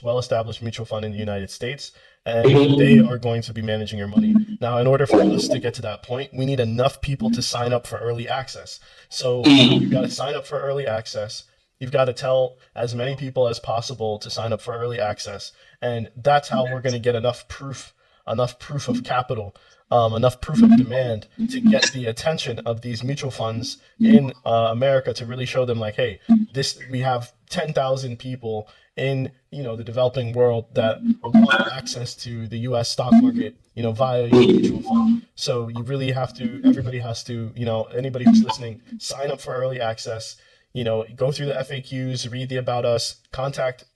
well-established mutual fund in the United States, and they are going to be managing your money. Now, in order for us to get to that point, we need enough people to sign up for early access. So you've got to sign up for early access. You've got to tell as many people as possible to sign up for early access. And that's how we're going to get enough proof of capital, enough proof of demand to get the attention of these mutual funds in America to really show them like, hey, we have 10,000 people in, you know, the developing world that want access to the U.S. stock market, you know, via your mutual fund. So you really have to, everybody has to, you know, anybody who's listening, sign up for early access. You know, go through the FAQs, read the about us, contact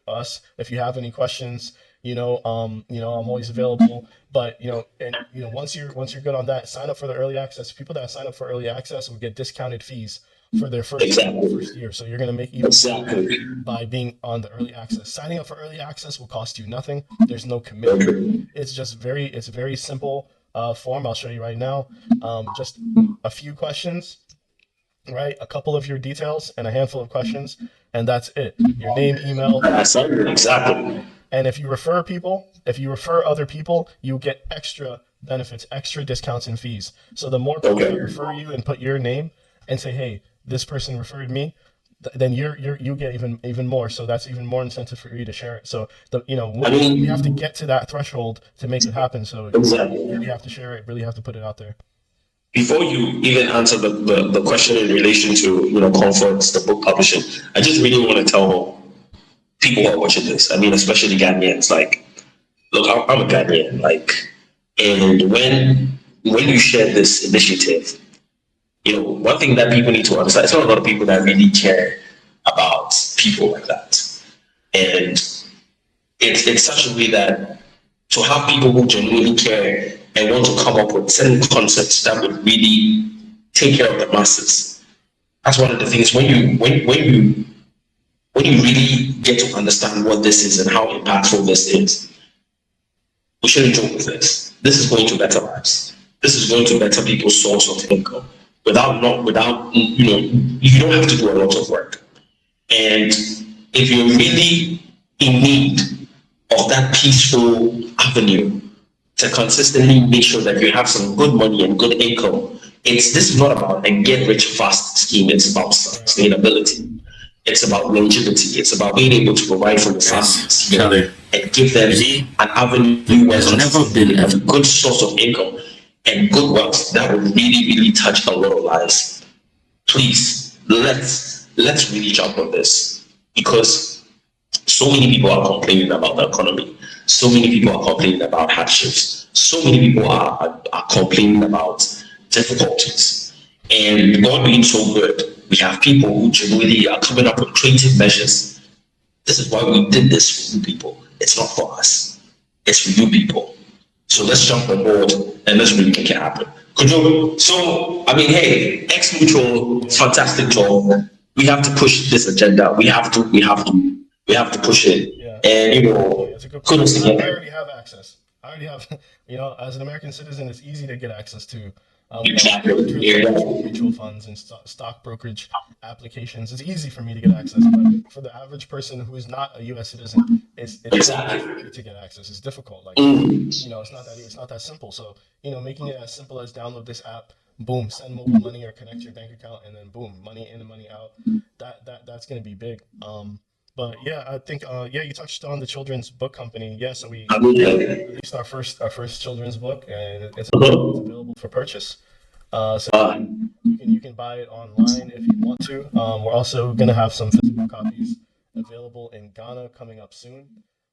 us if you have any questions. I'm always available. But once you're good on that, sign up for the early access. People that sign up for early access will get discounted fees for their first year. So you're going to make even more by being on the early access. Signing up for early access will cost you nothing. There's no commitment. It's a very simple form. I'll show you right now. Just a few questions. Right, a couple of your details and a handful of questions, and that's it. Your name, email. Exactly. And if you refer other people, you get extra benefits, extra discounts and fees. So the more people that refer you and put your name and say, hey, this person referred me, then you get even more. So that's even more incentive for you to share it. So we have to get to that threshold to make it happen. So you really have to share it, really have to put it out there. Before you even answer the question in relation to Comfort's, the book publishing, I just really want to tell people who are watching this. I mean, especially Ghanaians. Like, look, I'm a Ghanaian. Like, and when you share this initiative, one thing that people need to understand, it's not a lot of people that really care about people like that, and it's such a way that to have people who genuinely care and want to come up with certain concepts that would really take care of the masses. That's one of the things when you really get to understand what this is and how impactful this is. We shouldn't joke with this. This is going to better lives. This is going to better people's source of income without you don't have to do a lot of work. And if you're really in need of that peaceful avenue to consistently make sure that you have some good money and good income, this is not about a get rich fast scheme. It's about sustainability. It's about longevity. It's about being able to provide for the families, and give them an avenue where there's never been a good source of income and good wealth that will really, really touch a lot of lives. Please, let's really jump on this, because so many people are complaining about the economy. So many people are complaining about hardships. So many people are complaining about difficulties. And God being so good, we have people who genuinely are coming up with creative measures. This is why we did this for you people. It's not for us. It's for you people. So let's jump on board and let's really make it happen. So, I mean, hey, xMutual, fantastic job. We have to push this agenda. We have to push it. Yeah. And, It's a good kudos point. I again. already have access. I already have, as an American citizen, it's easy to get access to Exactly. mutual funds and stock brokerage applications. It's easy for me to get access, but for the average person who is not a U.S. citizen, it's Exactly. tricky to get access. It's difficult. Like, it's not that simple. So, making it as simple as download this app, boom, send mobile money or connect your bank account, and then boom, money in and money out. That's going to be big. But yeah, I think you touched on the children's book company. Yeah, so we released our first children's book, and it's available for purchase. So you can buy it online if you want to. We're also gonna have some physical copies available in Ghana coming up soon.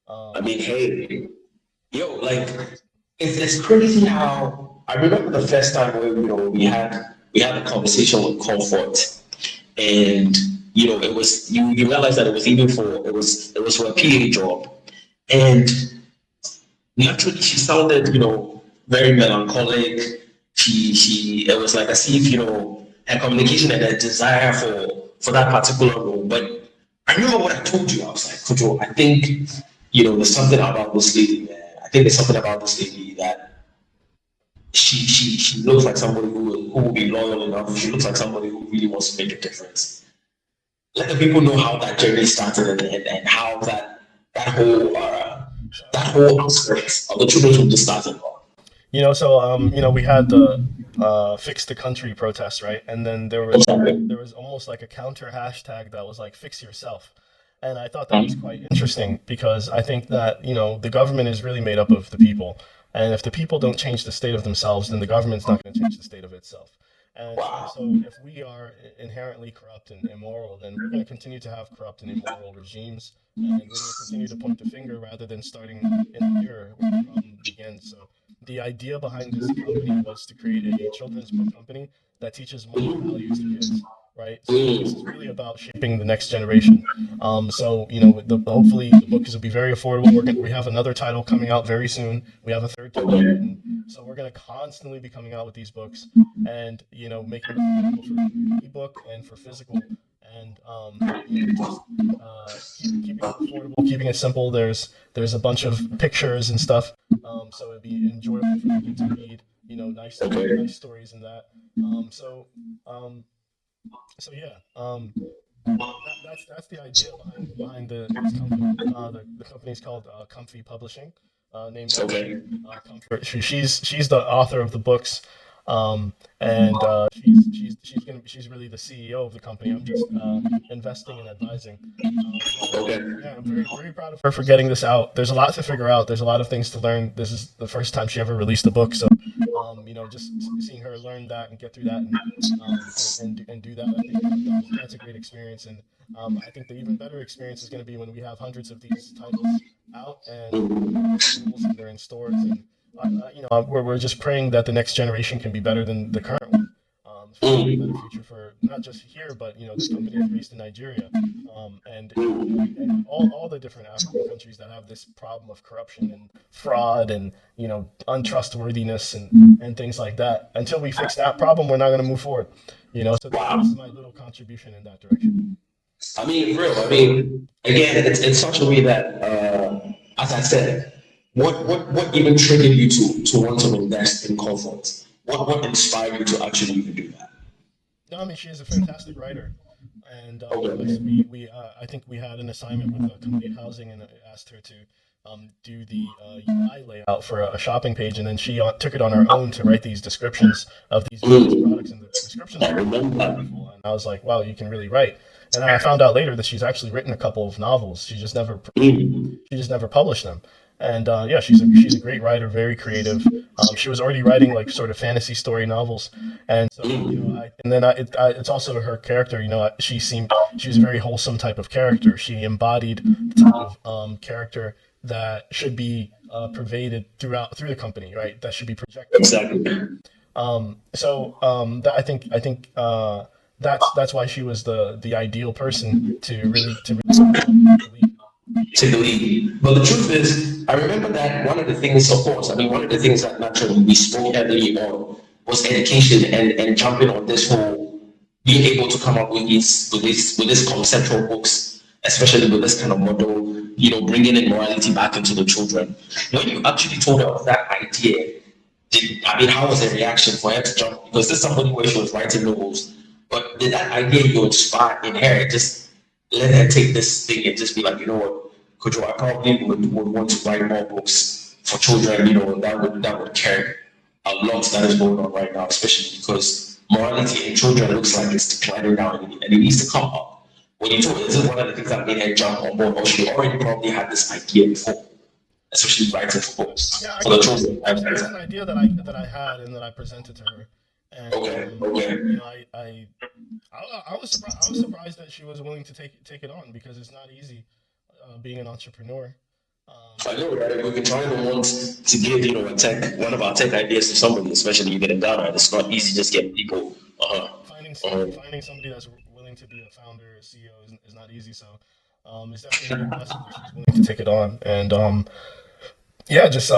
I mean, hey, like it's crazy how I remember the first time where we had a conversation with Comfort, and it was you realize that it was for a PA job, and naturally she sounded very melancholic. She it was like as if her communication and her desire for that particular role. But I remember what I told you. I was like, Kojo, I think there's something about this lady, man. I think there's something about this lady that she looks like somebody who will be loyal enough. She looks like somebody who really wants to make a difference. Let the people know how that journey started and how that whole aspect of the children's home just started. We had the Fix the Country protest, right? And then there was almost like a counter hashtag that was like Fix Yourself. And I thought that was quite interesting, because I think that, the government is really made up of the people. And if the people don't change the state of themselves, then the government's not going to change the state of itself. And so if we are inherently corrupt and immoral, then we're going to continue to have corrupt and immoral regimes. And we're going to continue to point the finger rather than starting in the mirror where the problem begins. So the idea behind this company was to create a children's book company that teaches moral values to kids, right? So this is really about shaping the next generation. Hopefully the book will be very affordable. We have another title coming out very soon. We have a third title written. So we're going to constantly be coming out with these books, and making them available for ebook and for physical. And keeping it affordable, keeping it simple. There's a bunch of pictures and stuff, so it'd be enjoyable for people to read. Nice stories and that. That's the idea behind this company. The company's called Komfy Publishing, named Comfort. She's the author of the books, and she's really the CEO of the company. I'm just investing and advising. I'm very, very proud of her for getting this out. There's a lot to figure out. There's a lot of things to learn. This is the first time she ever released a book, so just seeing her learn that and get through that and do that, I think that's a great experience. And I think the even better experience is going to be when we have hundreds of these titles out and they're in stores. And we're just praying that the next generation can be better than the current one. For a better future for not just here, but this company is based in Nigeria, and all the different African countries that have this problem of corruption and fraud and untrustworthiness and things like that. Until we fix that problem, we're not going to move forward. So this is my little contribution in that direction. I mean, again, it's in such a way that, as I said, what even triggered you to want to invest in Comfort? What inspired you to actually even do that? No, I mean, she is a fantastic writer, and I think we had an assignment with Complete Housing, and I asked her to do the UI layout for a shopping page, and then she took it on her own to write these descriptions of these various products, and the descriptions are wonderful. And I was like, wow, you can really write. And I found out later that she's actually written a couple of novels. Mm. She just never published them. And yeah, she's a great writer, very creative. She was already writing like sort of fantasy story novels, and so it's also her character. She was a very wholesome type of character. She embodied the type of character that should be pervaded through the company, right? That should be projected. Exactly. That's why she was the ideal person to really lead. To the league. But the truth is, I remember that one of the things, of course, I mean, one of the things that naturally we spoke heavily on was education and jumping on this whole being able to come up with these conceptual books, especially with this kind of model, bringing in morality back into the children. When you actually told her of that idea, how was the reaction for her to jump? Because this is somebody where she was writing novels, but did that idea you inspire in her just let her take this thing and just be like, you know what, Kojo, I probably would want to write more books for children, that would carry a lot that is going on right now, especially because morality in children looks like it's declining down and it needs to come up. When you told her, this is one of the things that made her jump on board, or she already probably had this idea before, especially writing for books for the children. It's an idea that I had and that I presented to her. And, Okay. I was surprised that she was willing to take it on, because it's not easy being an entrepreneur. I know, right? We've been trying to want to give, one of our tech ideas to somebody, especially even in Ghana. It's not easy just getting people. Finding somebody that's willing to be a founder, a CEO is not easy. So it's definitely a blessing that she's willing to take it on. And yeah, just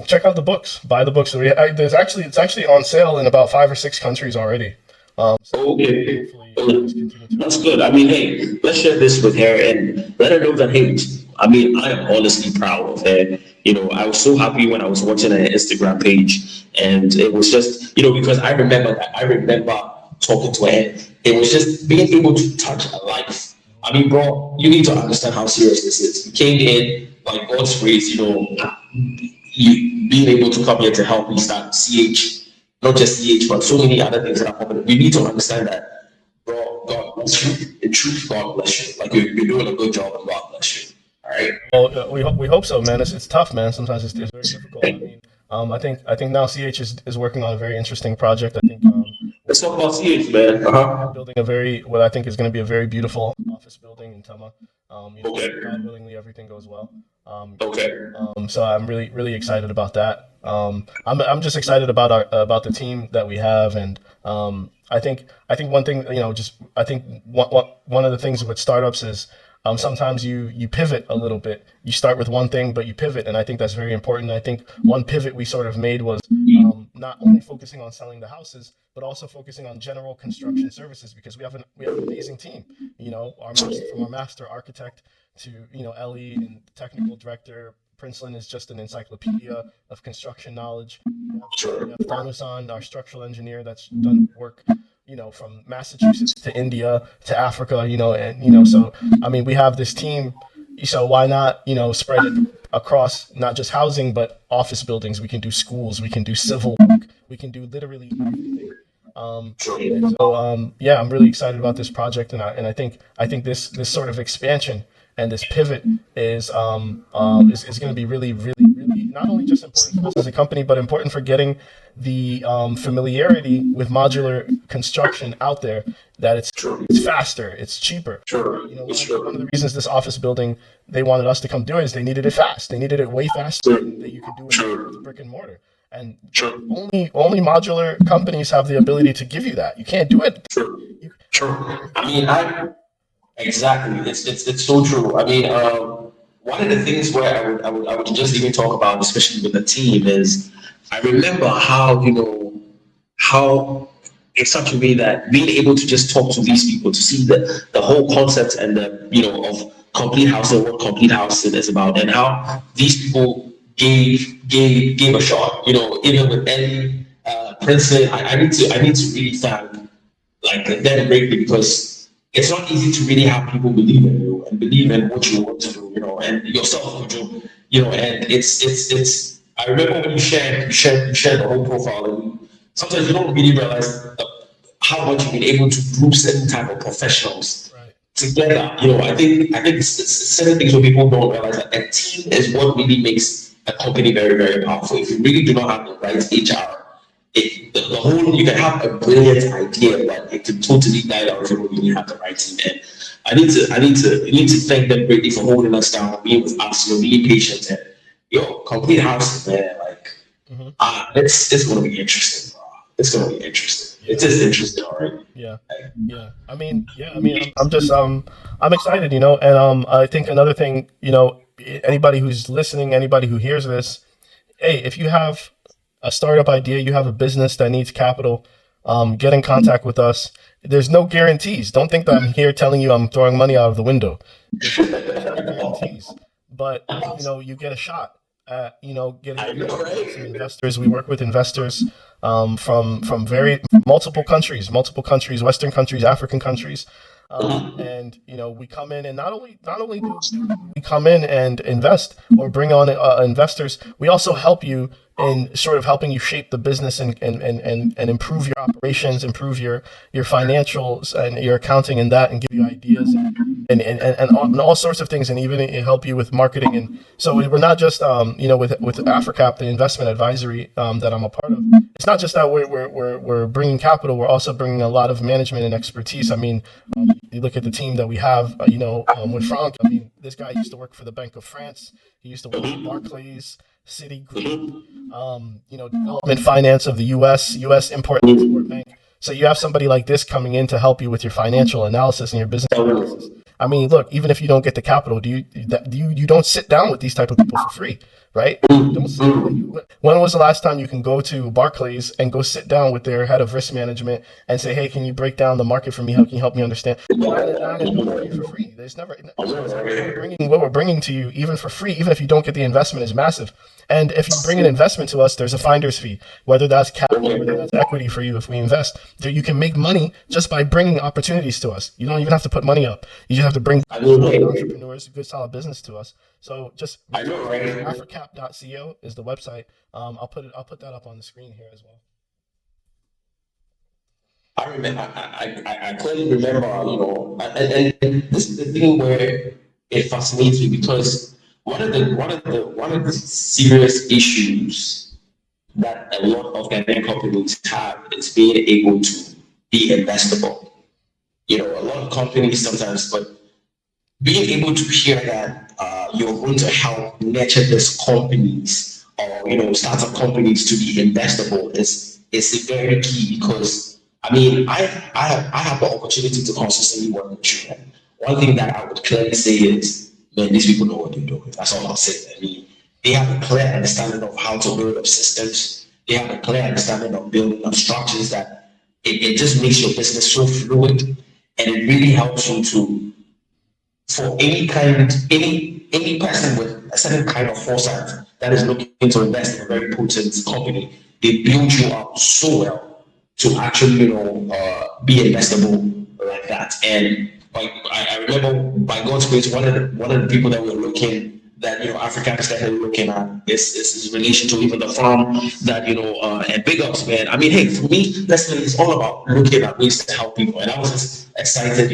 check out the books, buy the books. It's actually on sale in about 5 or 6 countries already. Okay. That's good. I mean, hey, let's share this with her and let her know that, hey, I mean, I am honestly proud of her. I was so happy when I was watching her Instagram page, and it was just, because I remember talking to her. It was just being able to touch a life. I mean, bro, you need to understand how serious this is. You came in, like God's grace, you being able to come here to help me start CH, not just CH, but so many other things that are happening. We need to understand that, bro, God bless you. In truth, God bless you. Like, you're doing a good job, and God bless you. All right. Well, we hope so, man. It's tough, man. Sometimes it's very difficult. I mean, I think now CH is working on a very interesting project. I think let's talk about CH, man. Building what I think is going to be a very beautiful office building in Tama. Okay. God willingly, everything goes well. Okay. So I'm really excited about that. I'm just excited about the team that we have, and I think one thing, I think one of the things with startups is sometimes you pivot a little bit. You start with one thing, but you pivot, and I think that's very important. I think one pivot we sort of made was not only focusing on selling the houses, but also focusing on general construction services, because we have an amazing team. From our master architect to Ellie and technical director. Princeland is just an encyclopedia of construction knowledge. We have Thanusan, our structural engineer, that's done work from Massachusetts to India to Africa, so I mean, we have this team, so why not, spread it across not just housing, but office buildings. We can do schools, we can do civil work, we can do literally everything. Yeah, I'm really excited about this project, and I think this sort of expansion and this pivot is going to be really not only just important for us as a company, but important for getting the familiarity with modular construction out there. That it's faster, it's cheaper. One of the reasons this office building they wanted us to come do it is they needed it fast. They needed it way faster than that you could do it with brick and mortar. And only modular companies have the ability to give you that. You can't do it. I mean, exactly. It's so true. I mean, one of the things where I would just even talk about, especially with the team, is I remember how in such a way that being able to just talk to these people, to see the whole concept and the of complete housing, what complete housing is about, and how these people gave a shot. Even with Ellie, Princeton, I need to really thank them greatly, because it's not easy to really have people believe in you and believe in what you want to do, and yourself, and it's. I remember when you shared the whole profile, and sometimes you don't really realize how much you've been able to group certain type of professionals together. I think certain things where people don't realize that a team is what really makes a company very, very powerful. If you really do not have the right HR, the whole you can have a brilliant idea, but it can totally die down if you don't really have the right team. And we need to thank them greatly for holding us down, being with us, being patient, and complete house, man. Like, it's gonna be interesting, bro. It's gonna be interesting. Yeah. It is interesting, all right. Yeah, yeah. I'm just I'm excited, and I think another thing, anybody who's listening, anybody who hears this, hey, if you have a startup idea, you have a business that needs capital, get in contact with us. There's no guarantees. Don't think that I'm here telling you I'm throwing money out of the window. There's no guarantees, but you get a shot at getting some investors. We work with investors from multiple countries, Western countries, African countries. And we come in, and not only do we come in and invest or bring on investors, we also help you in sort of helping you shape the business and improve your operations, improve your financials and your accounting and that, and give you ideas and all sorts of things, and even help you with marketing. And so we're not just with AfriCap, the investment advisory that I'm a part of. It's not just that we're bringing capital. We're also bringing a lot of management and expertise. I mean, you look at the team that we have, with Frank. I mean, this guy used to work for the Bank of France. He used to work for Barclays, Citigroup, development finance of the U.S. Import and Export Bank. So you have somebody like this coming in to help you with your financial analysis and your business analysis. I mean, look, even if you don't get the capital, you don't sit down with these type of people for free, right? Don't sit, when was the last time you can go to Barclays and go sit down with their head of risk management and say, hey, can you break down the market for me? How can you help me understand? For free. There's never what we're bringing to you, even for free, even if you don't get the investment, is massive. And if you bring an investment to us, there's a finder's fee, whether that's capital, whether that's equity for you. If we invest, you can make money just by bringing opportunities to us. You don't even have to put money up. You just have to bring entrepreneurs, good solid business to us. So just AfriCap.co is the website. I'll put that up on the screen here as well. I remember. I clearly remember. And this is the thing where it fascinates me, because one of the serious issues that a lot of Ghanaian companies have is being able to be investable. A lot of companies sometimes, but being able to hear that you're going to help nurture these companies, or startup companies, to be investable is very key. Because I mean, I have the opportunity to consistently work with you. And one thing that I would clearly say is, man, these people know what they're doing. That's all I'll say. I mean, they have a clear understanding of how to build up systems. They have a clear understanding of building up structures that it just makes your business so fluid, and it really helps you to, for any person with a certain kind of foresight that is looking to invest in a very potent company, they build you up so well to actually be investable like that. And I remember, by God's grace, one of the people that we're looking, that AfriCap is definitely looking at, is in relation to even the farm that and big ups, man. I mean, hey, for me, personally, it's all about looking at ways to help people, and I was just excited,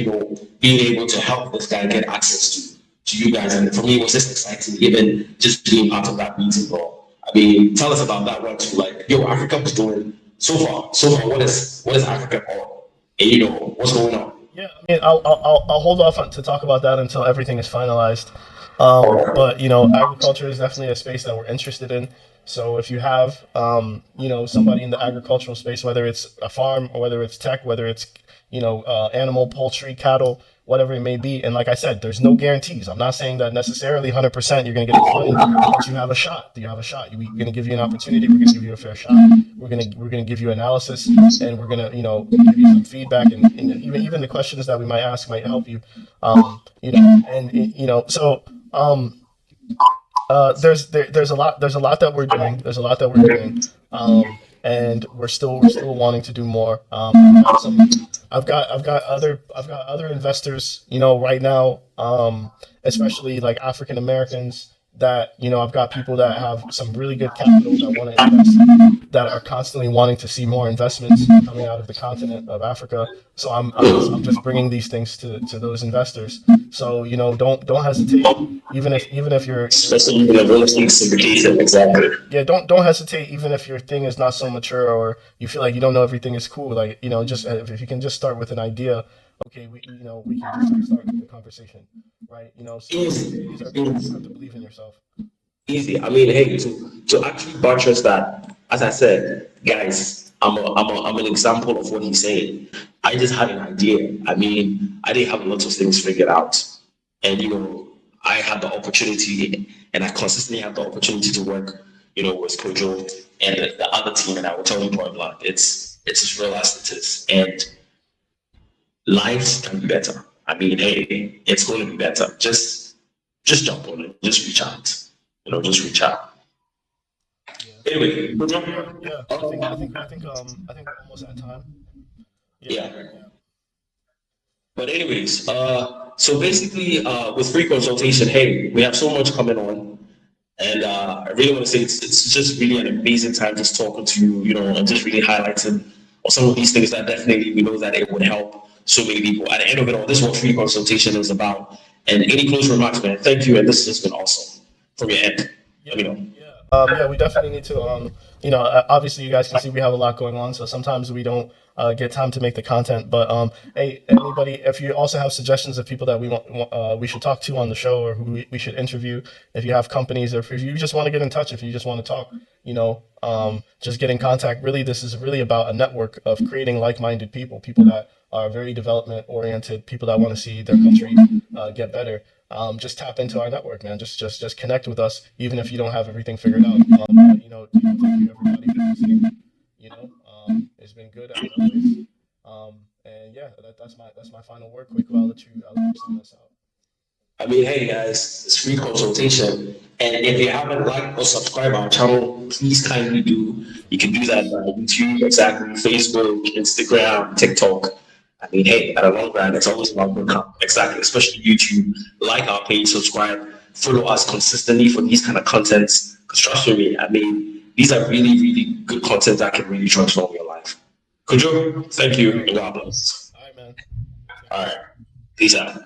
being able to help this guy get access to you guys. And for me, it was just exciting, even just being part of that meeting, bro. I mean, tell us about that one too. Like, AfriCap is doing so far. What is AfriCap on? And what's going on? Yeah, I mean, I'll hold off to talk about that until everything is finalized. But agriculture is definitely a space that we're interested in. So if you have somebody in the agricultural space, whether it's a farm or whether it's tech, whether it's animal, poultry, cattle, whatever it may be, and like I said, there's no guarantees. I'm not saying that necessarily 100% you're going to get the money, but you have a shot. You have a shot. We're going to give you an opportunity. We're going to give you a fair shot. We're going to give you analysis, and we're going to give you some feedback, and even the questions that we might ask might help you. There's a lot that we're doing. There's a lot that we're doing. And we're still wanting to do more. I've got other investors, right now, especially like African Americans, that, I've got people that have some really good capital that want to invest, that are constantly wanting to see more investments coming out of the continent of Africa. So I'm just bringing these things to those investors. So, don't hesitate, even if Especially in the real estate syndication, exactly. yeah, don't hesitate, even if your thing is not so mature, or you feel like you don't know everything is cool. Like, just if you can just start with an idea. Okay, we can just start the conversation, right? So Easy, these are things you have to easy, believe in yourself. easy. I mean, hey, to actually buttress that, as I said, guys, I'm an example of what he's saying. I just had an idea. I mean, I didn't have a lot of things figured out, and I had the opportunity, and I consistently had the opportunity to work, with Kojo and the other team, and I will tell you point blank, it's as real as it is, and life can be better. I mean, hey, it's going to be better. Just jump on it. Just reach out. Just reach out. Yeah, Anyway, yeah, yeah. I think we're almost at time. Yeah, yeah. But anyways, so basically, with free consultation, hey, we have so much coming on, and I really want to say it's just really an amazing time just talking to you, and just really highlighting some of these things that definitely we know that it would help so many people. At the end of it all, this is what free consultation is about. And any close remarks, man? Thank you, and this has been awesome from your end. Let me yeah, know. yeah. Yeah, we definitely need to. Obviously, you guys can see we have a lot going on, so sometimes we don't get time to make the content. But hey, anybody, if you also have suggestions of people that we should talk to on the show, or who we should interview, if you have companies, or if you just want to get in touch, if you just want to talk, just get in contact. Really, this is really about a network of creating like-minded people that are very development oriented, people that want to see their country get better. Just tap into our network, man. Just connect with us, even if you don't have everything figured out. Thank you everybody for listening. It's been good as always. And yeah, that's my final word. Quick, I'll let you sign us out. I mean, hey guys, it's free consultation. And if you haven't liked or subscribed our channel, please kindly do. You can do that by YouTube, exactly, Facebook, Instagram, TikTok. I mean, hey, at a long run, it's always about good content. Exactly, especially YouTube. Like our page, subscribe, follow us consistently for these kind of contents. Because trust me, I mean, these are really, really good content that can really transform your life. Kujo, thank you, and God bless. All right, man. Take All care. right, peace out.